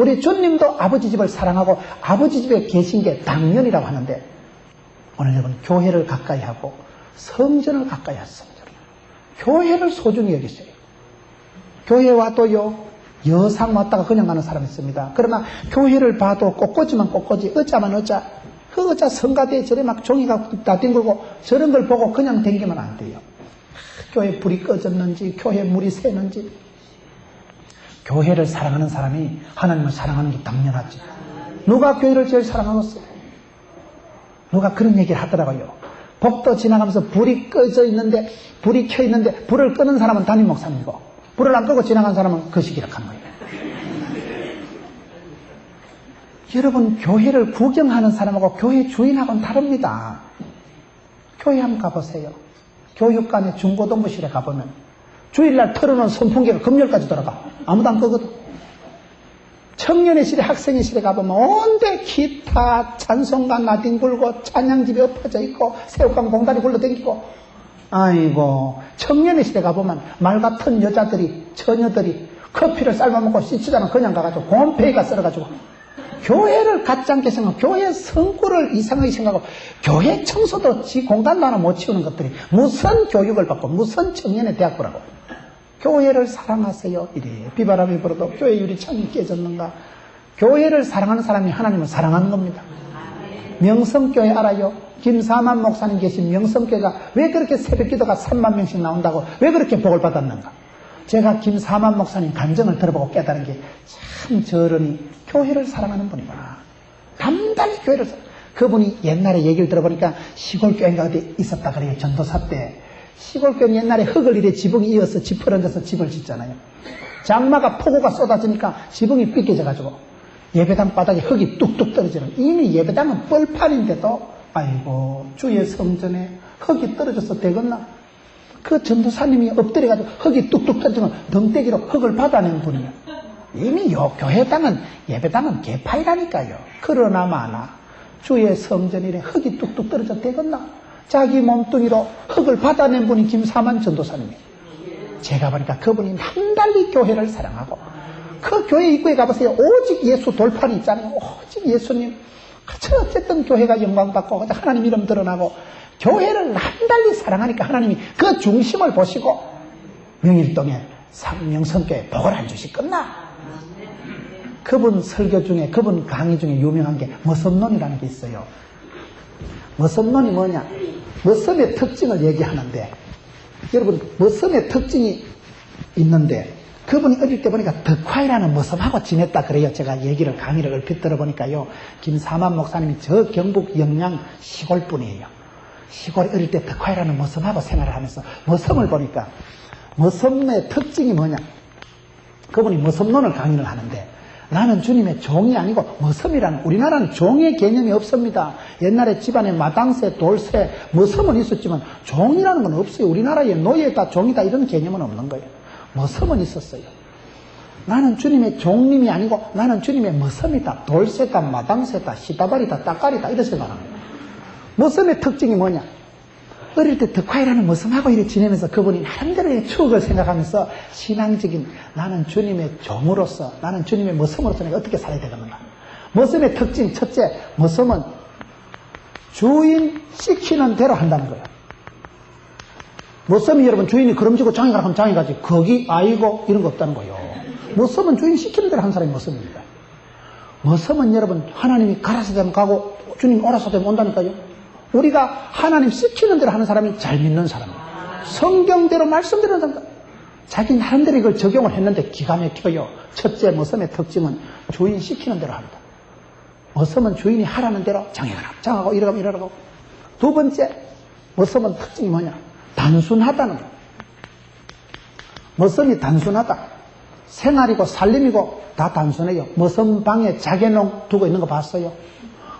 우리 주님도 아버지 집을 사랑하고 아버지 집에 계신 게 당연이라고 하는데 오늘 여러분 교회를 가까이 하고 성전을 가까이 하세요. 교회를 소중히 여기세요. 교회 와도요 여상 왔다가 그냥 가는 사람이 있습니다. 그러나 교회를 봐도 꽃꽂이만 꽃꽂이 의자만 의자 그 의자 성가대에 저래 막 종이가 다 뒹굴고 저런 걸 보고 그냥 댕기면 안 돼요. 교회 불이 꺼졌는지 교회 물이 새는지. 교회를 사랑하는 사람이 하나님을 사랑하는 게 당연하지. 누가 교회를 제일 사랑하겠어요? 누가 그런 얘기를 하더라고요. 복도 지나가면서 불이 꺼져 있는데 불이 켜 있는데 불을 끄는 사람은 담임 목사님이고 불을 안 끄고 지나간 사람은 거시기라고 하는 거예요. 여러분 교회를 구경하는 사람하고 교회 주인하고는 다릅니다. 교회 한번 가보세요. 교육관의 중고등부실에 가보면 주일날 털어놓은 선풍기가 금요일까지 돌아가. 아무도 안 끄거든. 청년의 실에 학생의 실에 가보면 온데 기타 찬송가 나뒹굴고 찬양집에 엎어져 있고 새우깡 봉다리 굴러다니고 아이고 청년의 실에 가보면 말 같은 여자들이 처녀들이 커피를 삶아먹고 씻지도 않아 그냥 가가지고 곰팡이가 썰어가지고 교회를 갖지 않게 생각하고 교회 성구를 이상하게 생각하고 교회 청소도 지 공간도 하나 못 치우는 것들이 무슨 교육을 받고 무슨 청년의 대학부라고. 교회를 사랑하세요. 이래 비바람이 불어도 교회 유리창이 깨졌는가. 교회를 사랑하는 사람이 하나님을 사랑하는 겁니다. 명성교회 알아요? 김사만 목사님 계신 명성교회가 왜 그렇게 새벽기도가 3만 명씩 나온다고 왜 그렇게 복을 받았는가. 제가 김사만 목사님 간증을 들어보고 깨달은 게 참 저러니 교회를 사랑하는 분이구나. 담달리 교회를 그분이 옛날에 얘기를 들어보니까 시골교회가 어디 있었다 그래요. 전도사 때. 시골교회는 옛날에 흙을 이래 지붕이 이어서 지퍼를 얹어서 집을 짓잖아요. 장마가 폭우가 쏟아지니까 지붕이 삐개져가지고 예배당 바닥에 흙이 뚝뚝 떨어지는. 이미 예배당은 뻘판인데도 아이고 주의 성전에 흙이 떨어져서 되겠나. 그 전도사님이 엎드려가지고 흙이 뚝뚝 떨어지면 덩대기로 흙을 받아낸 분이에요. 이미 교회당은 예배당은 개파이라니까요. 그러나 마나 주의 성전이래 흙이 뚝뚝 떨어져 되겠나. 자기 몸뚱이로 흙을 받아낸 분이 김사만 전도사님이에요. 제가 보니까 그분이 남달리 교회를 사랑하고 그 교회 입구에 가보세요. 오직 예수 돌판이 있잖아요. 오직 예수님. 어쨌든 교회가 영광받고 하나님 이름 드러나고 교회를 남달리 사랑하니까 하나님이 그 중심을 보시고 명일동에 삼명성교회 복을 안 주시겠나. 그분 설교 중에 그분 강의 중에 유명한 게 머슴론이라는 게 있어요. 머슴론이 뭐냐? 머슴의 특징을 얘기하는데 여러분 머슴의 특징이 있는데 그분이 어릴 때 보니까 덕화이라는 머슴하고 지냈다 그래요. 제가 강의를 얼핏 들어보니까요. 김사만 목사님이 저 경북 영양 시골분이에요. 시골에 어릴 때 덕화이라는 머슴하고 생활을 하면서 머슴을 보니까 머슴의 특징이 뭐냐? 그분이 머슴론을 강의를 하는데 나는 주님의 종이 아니고 머슴이라는, 우리나라는 종의 개념이 없습니다. 옛날에 집안에 마당새, 돌새, 머슴은 있었지만 종이라는 건 없어요. 우리나라에 노예다, 종이다 이런 개념은 없는 거예요. 머슴은 있었어요. 나는 주님의 종님이 아니고 나는 주님의 머슴이다. 돌새다, 마당새다, 시다발이다, 따까리다 이렇게 생각하는 거예요. 머슴의 특징이 뭐냐? 어릴 때 덕화이라는 머슴하고 이렇게 지내면서 그분이 나름대로의 추억을 생각하면서 신앙적인 나는 주님의 종으로서 나는 주님의 머슴으로서 내가 어떻게 살아야 되겠는가. 머슴의 특징 첫째, 머슴은 주인 시키는 대로 한다는 거예요. 머슴이 여러분 주인이 그럼지고 장에 가라 하면 장에 가지 거기 아이고 이런 거 없다는 거예요. 머슴은 주인 시키는 대로 하는 사람이 머슴입니다. 머슴은 여러분 하나님이 가라사 되면 가고 주님 오라사 되면 온다니까요. 우리가 하나님 시키는 대로 하는 사람이 잘 믿는 사람이에요. 성경대로 말씀대로 한다. 자기 나름대로 이걸 적용을 했는데 기가 막혀요. 첫째 머슴의 특징은 주인 시키는 대로 한다. 머슴은 주인이 하라는 대로 장에 가라 장하고 이러고 이러고. 두 번째 머슴은 특징이 뭐냐? 단순하다는 거예요. 머슴이 단순하다. 생활이고 살림이고 다 단순해요. 머슴 방에 자개농 두고 있는 거 봤어요?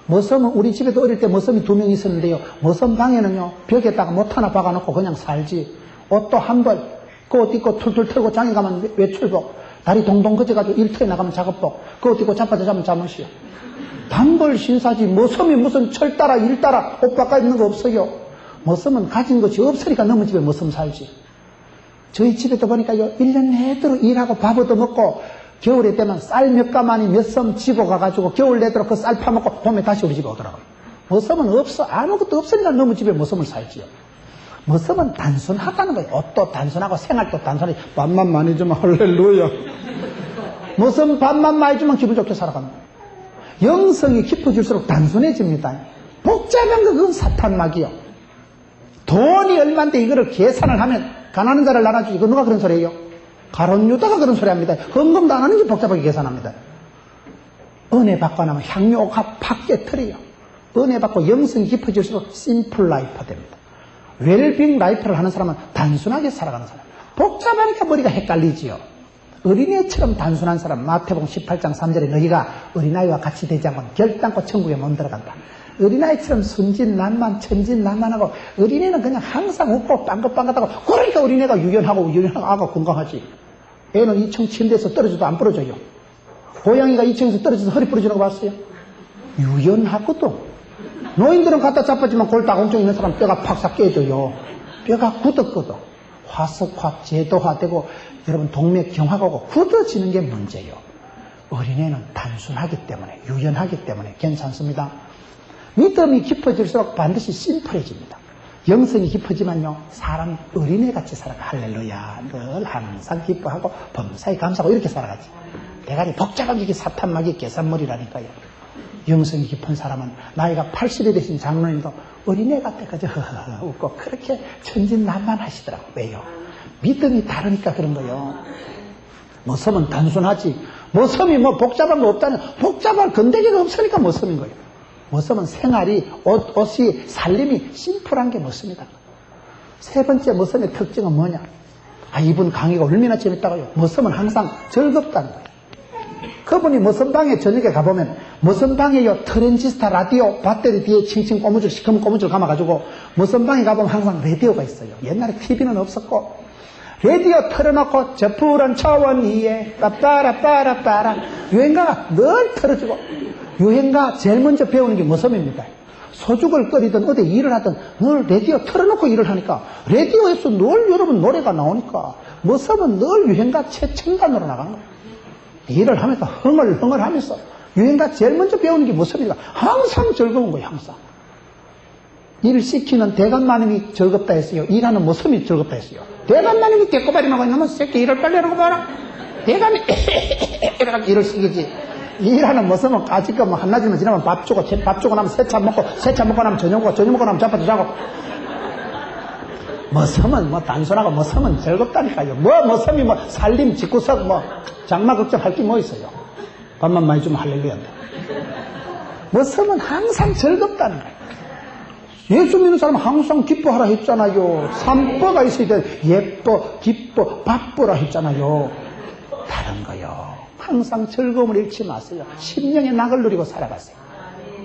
머슴은 우리 집에도 어릴 때 머슴이 2명 있었는데요. 머슴 방에는요 벽에다가 못 하나 박아놓고 그냥 살지. 옷도 한 벌, 그 옷 입고 툴툴 털고 장에 가면 외출복, 다리 동동 그져가지고 일터에 나가면 작업복, 그 옷 입고 잠바도 자면 잠옷이요. 단벌 신사지. 머슴이 무슨 철 따라 일 따라 옷 바꿔 입는 거 없어요. 머슴은 가진 것이 없으니까 너무 집에 머슴 살지. 저희 집에도 보니까요 1년 내도록 일하고 밥 얻어먹고 겨울에 되면 쌀 몇 가마니 몇 섬 집어 가가지고 겨울 내도록 그 쌀 파먹고 봄에 다시 우리 집에 오더라고요. 머섬은 없어. 아무것도 없으니까 너무 집에 머섬을 살지요. 머섬은 단순하다는 거예요. 옷도 단순하고 생활도 단순하고 밥만 많이 주면 할렐루야. 머섬 밥만 많이 주면 기분 좋게 살아갑니다. 영성이 깊어질수록 단순해집니다. 복잡한 거 그건 사탄막이요. 돈이 얼마인데 이거를 계산을 하면 가난한 자를 나눠주지. 이거 누가 그런 소리예요? 가론 유다가 그런 소리 합니다. 헌금도 안 하는 게 복잡하게 계산합니다. 은혜 받고 나면 향료가 팍 깨트려요. 은혜 받고 영성이 깊어질수록 심플 라이프가 됩니다. 웰빙 라이프를 하는 사람은 단순하게 살아가는 사람. 복잡하니까 머리가 헷갈리지요. 어린애처럼 단순한 사람, 마태복음 18장 3절에 너희가 어린아이와 같이 되지 않고는 결단코 천국에 못 들어간다. 어린아이처럼 순진난만 천진난만하고 어린애는 그냥 항상 웃고 빵긋빵긋하고 그러니까 어린애가 유연하고 아가 건강하지. 애는 2층 침대에서 떨어져도 안 부러져요. 고양이가 2층에서 떨어져서 허리 부러지는 거 봤어요? 유연하거든. 노인들은 갖다 잡았지만 골다공증 있는 사람 뼈가 팍싹 깨져요. 뼈가 굳었거든. 화석화, 제도화되고 여러분 동맥경화가 오고 굳어지는 게 문제예요. 어린애는 단순하기 때문에 유연하기 때문에 괜찮습니다. 믿음이 깊어질수록 반드시 심플해집니다. 영성이 깊어지면요 사람이 어린애같이 살아가. 할렐루야. 늘 항상 기뻐하고 범사에 감사하고 이렇게 살아가지. 대가리 복잡하게 이게 사탄막이 계산머리라니까요. 영성이 깊은 사람은 나이가 80이 되신 장로님도 어린애 같아 그저 웃고 그렇게 천진난만하시더라고. 왜요? 믿음이 다르니까 그런 거예요. 머섬은 단순하지. 머섬이 뭐 복잡한 거 없다는, 복잡한 건데기가 없으니까 머섬인 거예요. 머섬은 생활이 옷이 살림이 심플한 게 머섬이다. 세 번째 머섬의 특징은 뭐냐? 이분 강의가 얼마나 재밌다고요. 머섬은 항상 즐겁다는 거예요. 그분이 머선방에 저녁에 가보면 머선방에요 트랜지스타 라디오 배터리 뒤에 칭칭 꼬무줄 시커먼 꼬무줄 감아가지고 머선방에 가보면 항상 라디오가 있어요. 옛날에 TV는 없었고 라디오 틀어놓고 저 푸른 초원 위에 빠빠라빠라빠라 유행가가 늘 틀어지고 유행가 제일 먼저 배우는 게 머섬입니다. 소죽을 끓이든 어디 일을 하든 늘 라디오 틀어놓고 일을 하니까 라디오에서 늘 여러분 노래가 나오니까 머섬은 늘 유행가 최첨단으로 나가는 거예요. 일을 하면서 흥얼흥얼 하면서 유행가 제일 먼저 배우는 게 머섬이니까 항상 즐거운 거예요. 항상 일 시키는 대감마님이 즐겁다 했어요. 일하는 머섬이 즐겁다 했어요. 대감마님이 깨꼬바리만 하고 있는 새끼 일을 빨리 하라고 봐라. 대감이 이렇게 일을 시키지. 일하는 머섬은 까짓거 뭐 한낮이면 지나면 밥 주고 나면 세차 먹고 나면 저녁 먹고 나면 자빠져 자고. 머섬은 뭐 단순하고 머섬은 즐겁다니까요. 뭐 머섬이 뭐 살림 집구석 뭐 장마 걱정할 게 뭐 있어요. 밥만 많이 주면 할렐루야. 머섬은 항상 즐겁다는 거예요. 예수 믿는 사람은 항상 기뻐하라 했잖아요. 삼보가 있어야 돼. 예뻐, 기뻐, 바쁘라 했잖아요. 다른 거요. 항상 즐거움을 잃지 마세요. 심령의 낙을 누리고 살아가세요.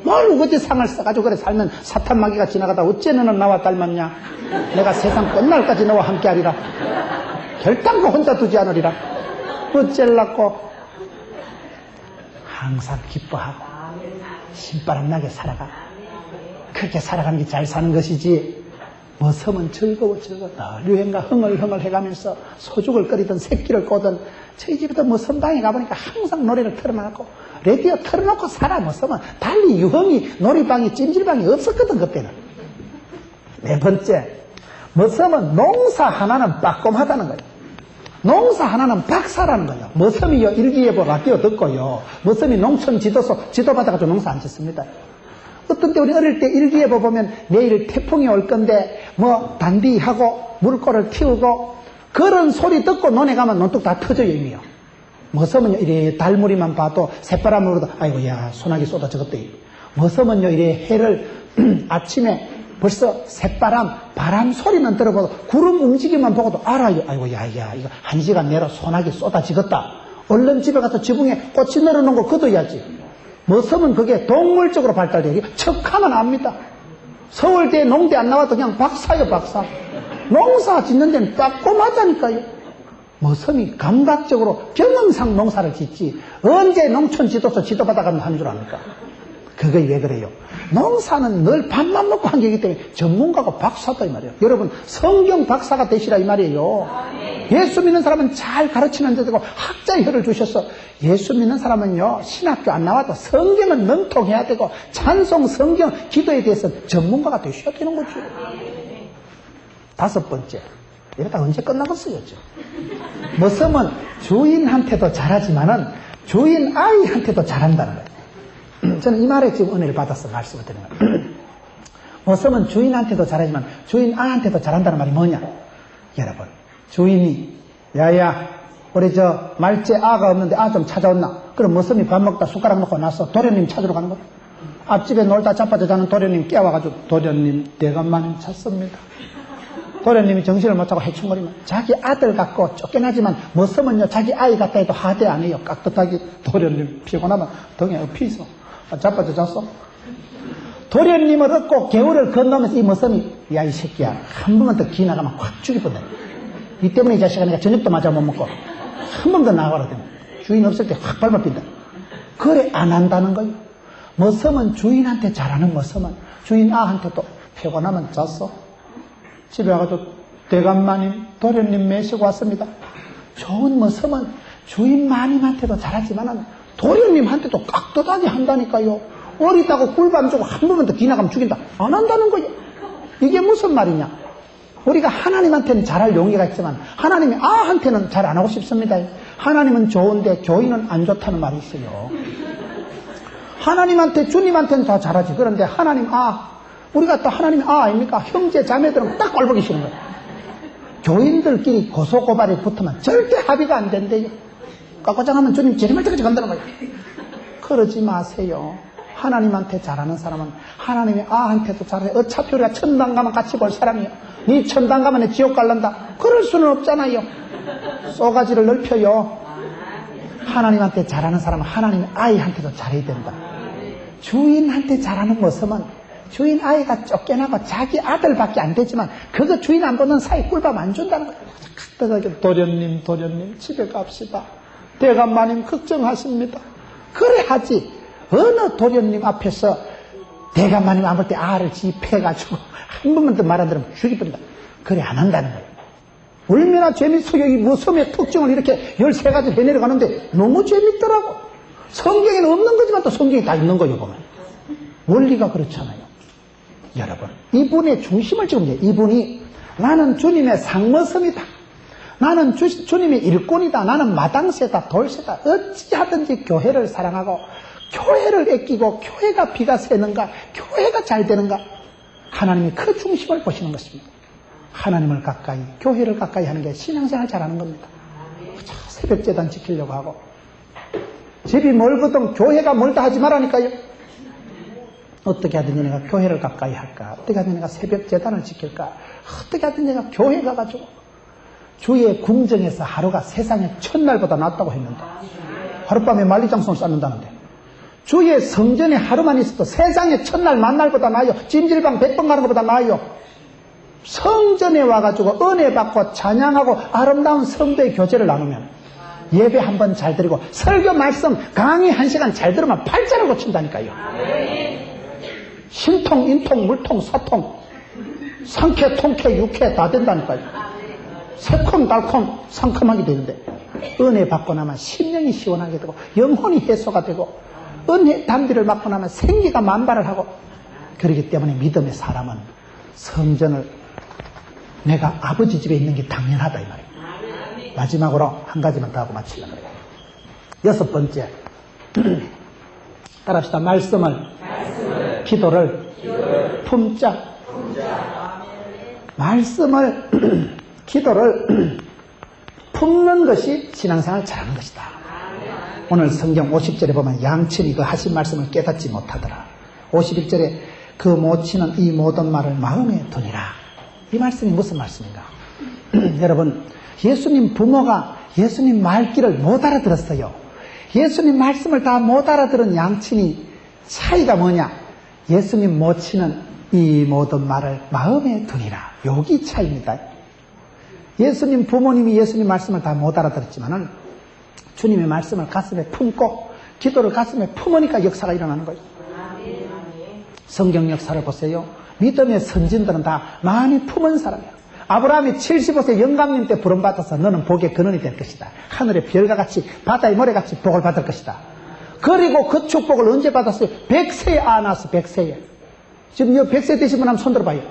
뭘 우거지 상을 써가지고 그래 살면 사탄마귀가 지나가다 어째 너는 나와 닮았냐? 내가 세상 끝날까지 너와 함께하리라. 결단코 혼자 두지 않으리라. 어째려고 항상 기뻐하고 신바람 나게 살아가. 그렇게 살아가는 게 잘 사는 것이지. 머섬은 즐거워 유행가 흥얼흥얼 해가면서 소죽을 끓이든 새끼를 꼬든 저희 집에도 머섬방에 가보니까 항상 노래를 틀어놓고 라디오 틀어놓고 살아. 머섬은 달리 유흥이 놀이방이 찜질방이 없었거든 그때는. 네 번째, 머섬은 농사 하나는 빠꼼하다는 거예요. 농사 하나는 박사라는 거예요. 머섬이요 일기예보 라디오 듣고요 머섬이 농촌 지도 받아가지고 농사 안 짓습니다. 어떤 때 우리 어릴 때 일기예보 보면 내일 태풍이 올 건데 뭐 단디하고 물꼬를 틔우고 그런 소리 듣고 논에 가면 논뚝 다 터져요 이미요. 머섬은요 이래 달무리만 봐도 새바람으로도 아이고야 소나기 쏟아졌대. 머섬은요 이래 해를 아침에 벌써 새바람 바람 소리만 들어봐도 구름 움직임만 보고도 알아요. 아이고야 이거 1시간 내로 소나기 쏟아지겠다. 얼른 집에 가서 지붕에 꽃이 내려놓은 거 걷어야지. 머섬은 그게 동물적으로 발달돼요. 척하면 압니다. 서울대 농대 안 나와도 그냥 박사요 박사. 농사 짓는 데는 빠꼼하다니까요. 머섬이 감각적으로 경험상 농사를 짓지 언제 농촌 지도서 지도받아가면 하는 줄 압니까? 그게 왜 그래요? 농사는 늘 밥만 먹고 한 게이기 때문에 전문가고 박사다 이 말이에요. 여러분 성경 박사가 되시라 이 말이에요. 예수 믿는 사람은 잘 가르치는 자되고 학자의 혀를 주셔서 예수 믿는 사람은요 신학교 안 나와도 성경은 능통해야 되고 찬송, 성경, 기도에 대해서 전문가가 되셔야 되는 거죠. 다섯 번째, 이러다 언제 끝나겠어요? 머슴은 주인한테도 잘하지만은 주인 아이한테도 잘한다는 거예요. 저는 이 말에 지금 은혜를 받아서 말씀을 드리는 거예요. 머슴은 주인한테도 잘하지만 주인 아한테도 잘한다는 말이 뭐냐? 여러분, 주인이 야야 우리 저 말째 아가 없는데 아 좀 찾아왔나? 그럼 머슴이 밥 먹다 숟가락 놓고 나서 도련님 찾으러 가는 거야. 앞집에 놀다 자빠져 자는 도련님 깨워가지고 도련님 대감마님 찾습니다. 도련님이 정신을 못 차고 해충거리면 자기 아들 같고 쫓겨나지만 머슴은요 자기 아이 같다 해도 하대 안 해요. 깍듯하게 도련님 피곤하면 등에 엎이 있어. 자빠져 잤어. 도련님을 얻고 개울을 건너면서 이 머슴이 야 이 새끼야 한 번만 더 기 나가면 확 죽일 뻔해. 이 때문에 이 자식아 내가 저녁도 마저 못 먹고 한 번 더 나가라 되면 주인 없을 때 확 밟아빈다. 그래 안 한다는 거예요. 머슴은 주인한테 잘하는 머슴은 주인 아한테도 피곤하면 잤어. 집에 와가지고 대감마님 도련님 매시고 왔습니다. 좋은 머슴은 주인 마님한테도 잘하지만 도련님한테도 깍듯하게 한다니까요. 어리다고 꿀밤 주고 한 번만 더 기나가면 죽인다. 안 한다는 거예요. 이게 무슨 말이냐? 우리가 하나님한테는 잘할 용기가 있지만 하나님이 아한테는 잘 안 하고 싶습니다. 하나님은 좋은데 교인은 안 좋다는 말이 있어요. 하나님한테 주님한테는 다 잘하지. 그런데 하나님 우리가 또 하나님 아닙니까? 형제 자매들은 딱 꼴보기 싫은 거예요. 교인들끼리 고소고발이 붙으면 절대 합의가 안 된대요. 깎고장하면 주님 재림할 때까지 간다는 거예요. 그러지 마세요. 하나님한테 잘하는 사람은 하나님이 아한테도 잘해. 어차피 우리가 천당 가면 같이 볼 사람이요. 네 천당 가면 내 지옥 갈란다. 그럴 수는 없잖아요. 쏘가지를 넓혀요. 하나님한테 잘하는 사람은 하나님의 아이한테도 잘해야 된다. 주인한테 잘하는 모습은 주인 아이가 쫓겨나고 자기 아들밖에 안 되지만 그거 주인 안 보는 사이 꿀밤 안 준다는 거예요. 도련님 집에 갑시다. 대감마님 걱정하십니다. 그래 하지. 어느 도련님 앞에서 대감마님 안 볼 때 아를 집해가지고 한 번만 더 말 안 들으면 죽이던다. 그래 안 한다는 거예요. 얼마나 재밌어요. 이 무섬의 특징을 이렇게 13가지 해내려가는데 너무 재밌더라고. 성경에는 없는 거지만 또 성경에 다 있는 거예요 보면. 원리가 그렇잖아요. 여러분 이분의 중심을 지금 이분이 나는 주님의 상머섬이다. 나는 주님의 일꾼이다. 나는 마당새다. 돌새다. 어찌하든지 교회를 사랑하고 교회를 아끼고 교회가 비가 새는가 교회가 잘 되는가 하나님이 그 중심을 보시는 것입니다. 하나님을 가까이 교회를 가까이 하는 게 신앙생활 잘하는 겁니다. 새벽재단 지키려고 하고 집이 멀거든 교회가 멀다 하지 말라니까요. 어떻게 하든지 내가 교회를 가까이 할까? 어떻게 하든지 내가 새벽재단을 지킬까? 어떻게 하든지 내가 교회 가가지고 주의 궁정에서 하루가 세상의 첫날보다 낫다고 했는데 하룻밤에 만리장성을 쌓는다는데 주의 성전에 하루만 있어도 세상의 첫날 만날보다 나아요. 찜질방 100번 가는 것보다 나아요. 성전에 와가지고 은혜 받고 찬양하고 아름다운 성도의 교제를 나누면 예배 한번 잘 드리고 설교 말씀 강의 1시간 잘 들으면 팔자를 고친다니까요. 신통, 인통, 물통, 소통, 상쾌, 통쾌, 육쾌 다 된다니까요. 새콤, 달콤, 상큼하게 되는데 은혜 받고 나면 심령이 시원하게 되고 영혼이 해소가 되고 은혜 담비를 받고 나면 생기가 만발을 하고 그렇기 때문에 믿음의 사람은 성전을 내가 아버지 집에 있는 게 당연하다 이 말이에요. 마지막으로 한 가지만 더 하고 마치려고 해요. 6번째 따라합시다. 말씀을 기도를 품자. 말씀을 기도를 품는 것이 신앙생활 잘하는 것이다. 오늘 성경 50절에 보면 양친이 그 하신 말씀을 깨닫지 못하더라. 51절에 그 모친은 이 모든 말을 마음에 두니라. 이 말씀이 무슨 말씀인가? 여러분 예수님 부모가 예수님 말귀를 못 알아들었어요. 예수님 말씀을 다 못 알아들은 양친이 차이가 뭐냐? 예수님 모친은 이 모든 말을 마음에 두니라. 여기 차이입니다. 예수님 부모님이 예수님 말씀을 다 못 알아들었지만은 주님의 말씀을 가슴에 품고 기도를 가슴에 품으니까 역사가 일어나는 거예요. 성경 역사를 보세요. 믿음의 선진들은 다 많이 품은 사람이에요. 아브라함이 75세 영감님 때 부름받아서 너는 복의 근원이 될 것이다. 하늘의 별과 같이 바다의 모래같이 복을 받을 것이다. 그리고 그 축복을 언제 받았어요? 100세에 안았어. 100세에. 지금 이 100세 되신 분 한번 손들어봐요.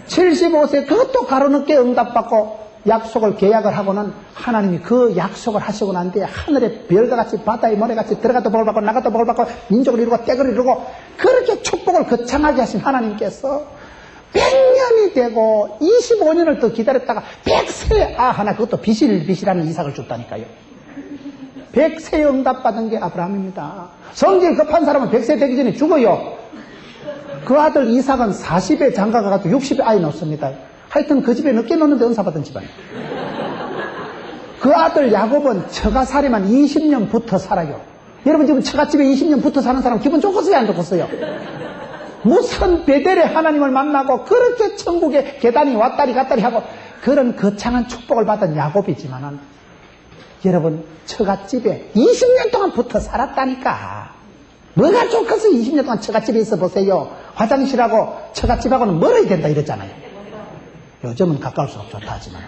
75세 그것도 가로늦게 응답받고 약속을 계약을 하고는 하나님이 그 약속을 하시고 난 뒤에 하늘의 별과 같이 바다의 모래같이 들어가도 복을 받고 나가도 복을 받고 민족을 이루고 떼를 이루고 그렇게 축복을 거창하게 하신 하나님께서 100년이 되고 25년을 더 기다렸다가 100세에 하나 그것도 비실비실하는 이삭을 줬다니까요. 100세에 응답받은 게 아브라함입니다. 성질 급한 사람은 100세 되기 전에 죽어요. 그 아들 이삭은 40에 장가가 가지고 60에 아이 낳습니다. 하여튼 그 집에 늦게 놓는데 은사받은 집안이에요. 그 아들 야곱은 처가살이만 20년 붙어 살아요. 여러분 지금 처갓집에 20년 붙어 사는 사람 기분 좋겠어요 안 좋겠어요? 무슨 베델에 하나님을 만나고 그렇게 천국에 계단이 왔다리 갔다리 하고 그런 거창한 축복을 받은 야곱이지만은 여러분 처갓집에 20년 동안 붙어 살았다니까. 뭐가 좋겠어요? 20년 동안 처갓집에 있어 보세요. 화장실하고 처갓집하고는 멀어야 된다 이랬잖아요. 요즘은 가까울수록 좋다 하지만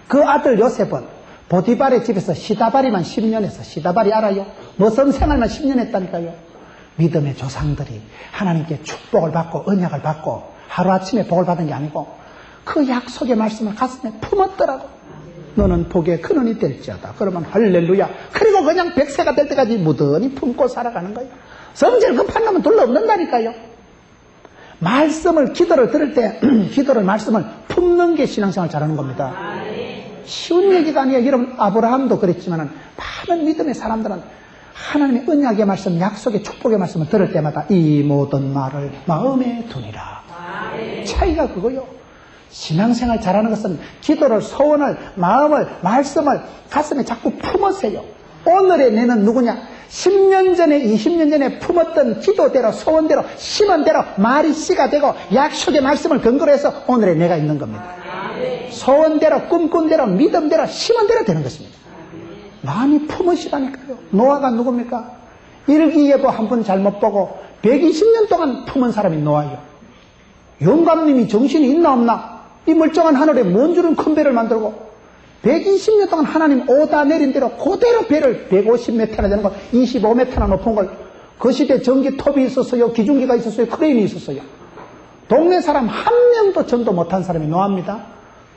그 아들 요셉은 보디발의 집에서 시다바리만 10년 했어. 시다바리 알아요? 모성 생활만 10년 했다니까요. 믿음의 조상들이 하나님께 축복을 받고 언약을 받고 하루아침에 복을 받은 게 아니고 그 약속의 말씀을 가슴에 품었더라고. 너는 복의 근원이 될지어다. 그러면 할렐루야. 그리고 그냥 100세가 될 때까지 무던히 품고 살아가는 거예요. 성질 급한 놈은 둘러 없는다니까요. 말씀을 기도를 들을 때 기도를 말씀을 품는 게 신앙생활 잘하는 겁니다. 쉬운 얘기가 아니에요. 여러분 아브라함도 그랬지만 많은 믿음의 사람들은 하나님의 언약의 말씀, 약속의 축복의 말씀을 들을 때마다 이 모든 말을 마음에 두니라. 차이가 그거요. 신앙생활 잘하는 것은 기도를, 소원을, 마음을, 말씀을 가슴에 자꾸 품으세요. 오늘의 내는 누구냐? 10년 전에 20년 전에 품었던 기도대로 소원대로 심은 대로 말이 씨가 되고 약속의 말씀을 근거로 해서 오늘의 내가 있는 겁니다. 소원대로 꿈꾼 대로 믿음대로 심은 대로 되는 것입니다. 많이 품으시라니까요. 노아가 누굽니까? 일기예보 한 번 잘못 보고 120년 동안 품은 사람이 노아예요. 영감님이 정신이 있나 없나? 이 멀쩡한 하늘에 먼 줄은 큰 배를 만들고 120년 동안 하나님 오다 내린 대로 그대로 배를 150m나 되는 거 25m나 높은 걸 그 시대 전기톱이 있었어요. 기중기가 있었어요. 크레인이 있었어요. 동네 사람 한 명도 전도 못한 사람이 노아입니다.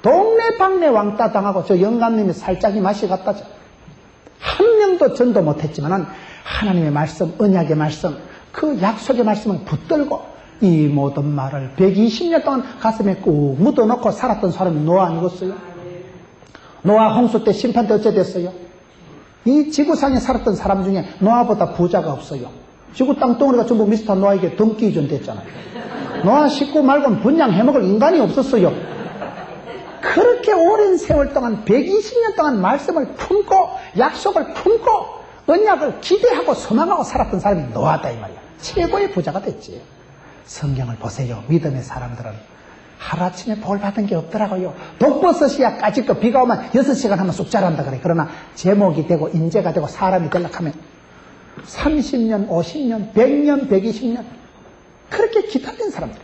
동네 방네 왕따 당하고 저 영감님이 살짝이 맛이 갔다죠. 한 명도 전도 못했지만은 하나님의 말씀, 언약의 말씀, 그 약속의 말씀을 붙들고 이 모든 말을 120년 동안 가슴에 꾹 묻어놓고 살았던 사람이 노아 아니겠어요? 노아 홍수 때 심판 때 어째 됐어요? 이 지구상에 살았던 사람 중에 노아보다 부자가 없어요. 지구 땅덩어리가 전부 미스터 노아에게 등기 이전됐잖아요. 노아 식구 말고는 분양 해먹을 인간이 없었어요. 그렇게 오랜 세월 동안 120년 동안 말씀을 품고 약속을 품고 언약을 기대하고 소망하고 살았던 사람이 노아다 이 말이야. 최고의 부자가 됐지. 성경을 보세요. 믿음의 사람들은 하루아침에 복을 받은 게 없더라고요. 독버섯이야 까짓 거 비가 오면 6시간 하면 쑥 자란다 그래. 그러나 제목이 되고 인재가 되고 사람이 되려고 하면 30년, 50년, 100년, 120년 그렇게 기다린 사람들.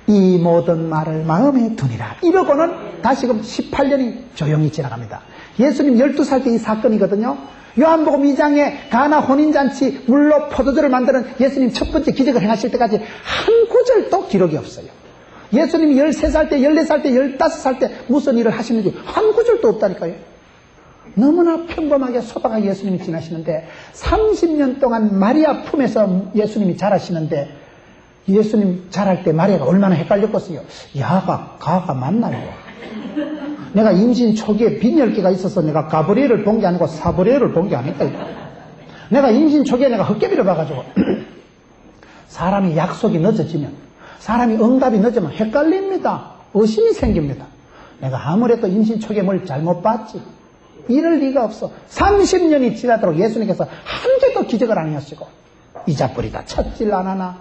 이 모든 말을 마음에 두니라. 이러고는 다시금 18년이 조용히 지나갑니다. 예수님 12살 때 이 사건이거든요. 요한복음 2장에 가나 혼인잔치 물로 포도주를 만드는 예수님 첫 번째 기적을 행하실 때까지 한 구절도 기록이 없어요. 예수님이 13살 때, 14살 때, 15살 때 무슨 일을 하시는지 한 구절도 없다니까요. 너무나 평범하게 소박하게 예수님이 지나시는데 30년 동안 마리아 품에서 예수님이 자라시는데 예수님 자랄 때 마리아가 얼마나 헷갈렸겠어요. 야가 가가 맞나요? 내가 임신 초기에 빈혈기가 있어서 내가 가브리엘을 본 게 아니고 사브리엘을 본 게 아닐까. 내가 임신 초기에 내가 헛개비를 봐가지고 사람이 약속이 늦어지면 사람이 응답이 늦으면 헷갈립니다. 의심이 생깁니다. 내가 아무래도 임신 초기에 뭘 잘못 봤지. 이럴 리가 없어. 30년이 지나도록 예수님께서 한 개도 기적을 안 하시고 이자뿌리가 쳤질 안 하나.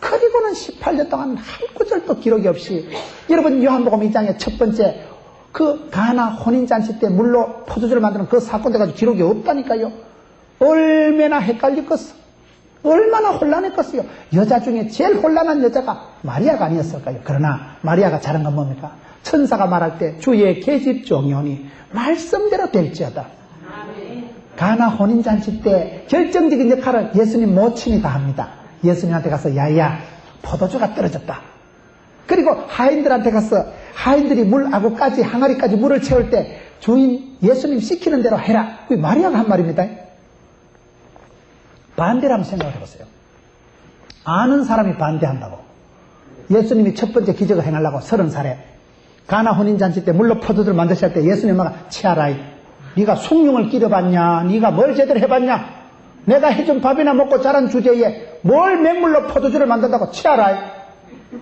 그리고는 18년 동안 한 구절도 기록이 없이 여러분 요한복음 2장의 첫 번째 그 가나 혼인잔치 때 물로 포도주를 만드는 그 사건 돼가지고 기록이 없다니까요. 얼마나 헷갈릴 것어. 얼마나 혼란했겠어요. 여자 중에 제일 혼란한 여자가 마리아가 아니었을까요? 그러나 마리아가 잘한 건 뭡니까? 천사가 말할 때 주의 계집 종이오니 말씀대로 될지어다. 가나 혼인잔치 때 결정적인 역할을 예수님 모친이 다 합니다. 예수님한테 가서 야야 포도주가 떨어졌다. 그리고 하인들한테 가서 하인들이 물아구까지 항아리까지 물을 채울 때 주인 예수님 시키는 대로 해라. 그게 마리아가 한 말입니다. 반대를 한번 생각을 해보세요. 아는 사람이 반대한다고. 예수님이 첫 번째 기적을 행하려고 30살에 가나 혼인잔치 때 물로 포도주를 만드실 때 예수님 엄마가 치아라이 네가 숭늉을 끼려봤냐? 네가 뭘 제대로 해봤냐? 내가 해준 밥이나 먹고 자란 주제에 뭘 맹물로 포도주를 만든다고 치아라이.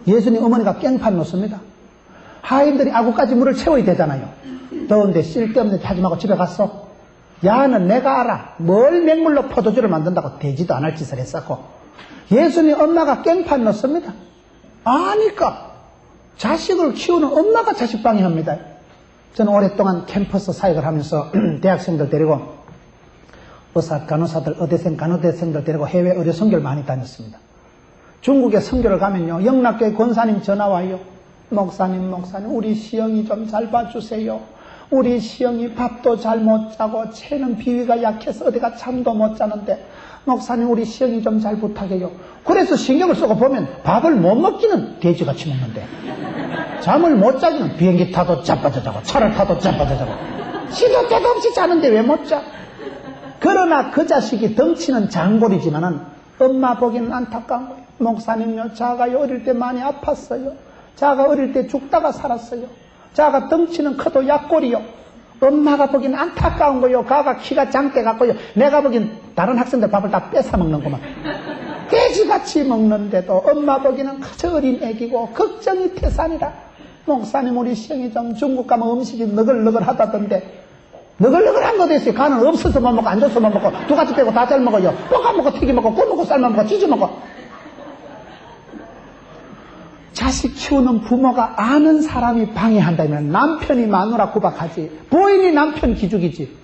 예수님 어머니가 깽판 놓습니다. 하인들이 아구까지 물을 채워야 되잖아요. 더운데 쓸데없는 하지 말고 집에 갔어. 야는 내가 알아. 뭘 맹물로 포도주를 만든다고 되지도 않을 짓을 했었고. 예수님 엄마가 깽판 놓습니다. 아니까 자식을 키우는 엄마가 자식 방해합니다. 저는 오랫동안 캠퍼스 사역을 하면서 대학생들 데리고 의사, 간호사들, 의대생, 간호대생들 데리고 해외 의료 선교를 많이 다녔습니다. 중국에 선교를 가면요. 영락교회 권사님 전화 와요. 목사님, 우리 시영이 좀 잘 봐주세요. 우리 시영이 밥도 잘 못 자고 체는 비위가 약해서 어디가 잠도 못 자는데 목사님 우리 시영이 좀 잘 부탁해요. 그래서 신경을 쓰고 보면 밥을 못 먹기는 돼지같이 먹는데 잠을 못 자기는 비행기 타도 자빠져 자고 차를 타도 자빠져 자고 시도 때도 없이 자는데 왜 못 자? 그러나 그 자식이 덩치는 장골이지만은 엄마 보기는 안타까운 거예요. 목사님요, 자가요 어릴 때 많이 아팠어요. 자가 어릴 때 죽다가 살았어요. 자가 덩치는 커도 약골이요. 엄마가 보기는 안타까운 거요. 가가 키가 작게 갖고요. 내가 보기엔 다른 학생들 밥을 다 뺏어 먹는구만. 돼지같이 먹는데도 엄마 보기는 그저 어린 애기고 걱정이 태산이라. 목사님 우리 시영이 좀 중국 가면 음식이 너글너글하다던데. 너글너글한 것도 있어요. 간은 없어서 못 먹고 앉아서 못 먹고 두 가지 빼고 다 잘 먹어요. 볶아 먹고 튀기 먹고 구워 먹고 삶아 먹고 찢어 먹고. 자식 키우는 부모가 아는 사람이 방해한다면 남편이 마누라 구박하지 부인이 남편 기죽이지.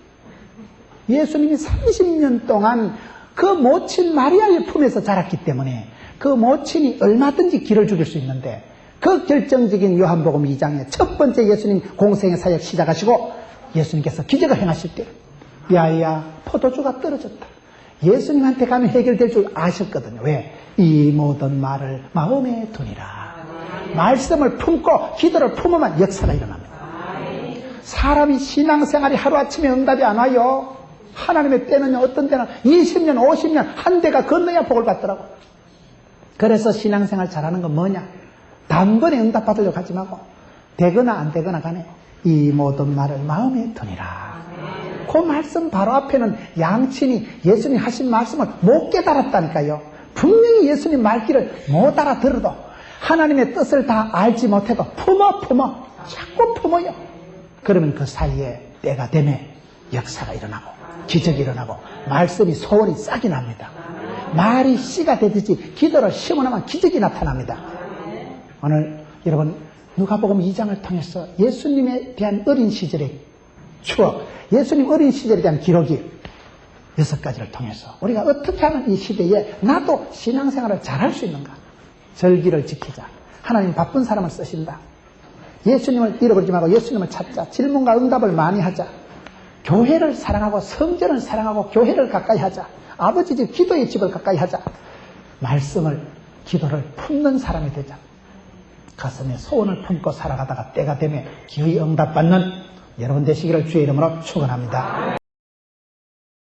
예수님이 30년 동안 그 모친 마리아의 품에서 자랐기 때문에 그 모친이 얼마든지 길을 죽일 수 있는데 그 결정적인 요한복음 2장에 첫 번째 예수님 공생의 사역 시작하시고 예수님께서 기적을 행하실 때 야야 포도주가 떨어졌다. 예수님한테 가면 해결될 줄 아셨거든요. 왜? 이 모든 말을 마음에 두니라. 말씀을 품고 기도를 품으면 역사가 일어납니다. 사람이 신앙생활이 하루아침에 응답이 안 와요. 하나님의 때는요, 어떤 때는 20년 50년 한 대가 건너야 복을 받더라고. 그래서 신앙생활 잘하는 건 뭐냐? 단번에 응답 받으려고 하지 말고 되거나 안 되거나 간에 이 모든 말을 마음에 두니라. 그 말씀 바로 앞에는 양친이 예수님 하신 말씀을 못 깨달았다니까요. 분명히 예수님 말귀를 못 알아들어도 하나님의 뜻을 다 알지 못해도 품어 자꾸 품어요. 그러면 그 사이에 때가 되면 역사가 일어나고 기적이 일어나고 말씀이 소원이 싹이 납니다. 말이 씨가 되듯이 기도를 심어놓으면 기적이 나타납니다. 오늘 여러분 누가복음 2장을 통해서 예수님에 대한 어린 시절의 추억, 예수님 어린 시절에 대한 기록이 6가지를 통해서 우리가 어떻게 하면 이 시대에 나도 신앙생활을 잘할 수 있는가? 절기를 지키자. 하나님 바쁜 사람을 쓰신다. 예수님을 잃어버리지 말고 예수님을 찾자. 질문과 응답을 많이 하자. 교회를 사랑하고 성전을 사랑하고 교회를 가까이 하자. 아버지 집 기도의 집을 가까이 하자. 말씀을 기도를 품는 사람이 되자. 가슴에 소원을 품고 살아가다가 때가 되면 기의 응답받는 여러분 되시기를 주의 이름으로 축원합니다.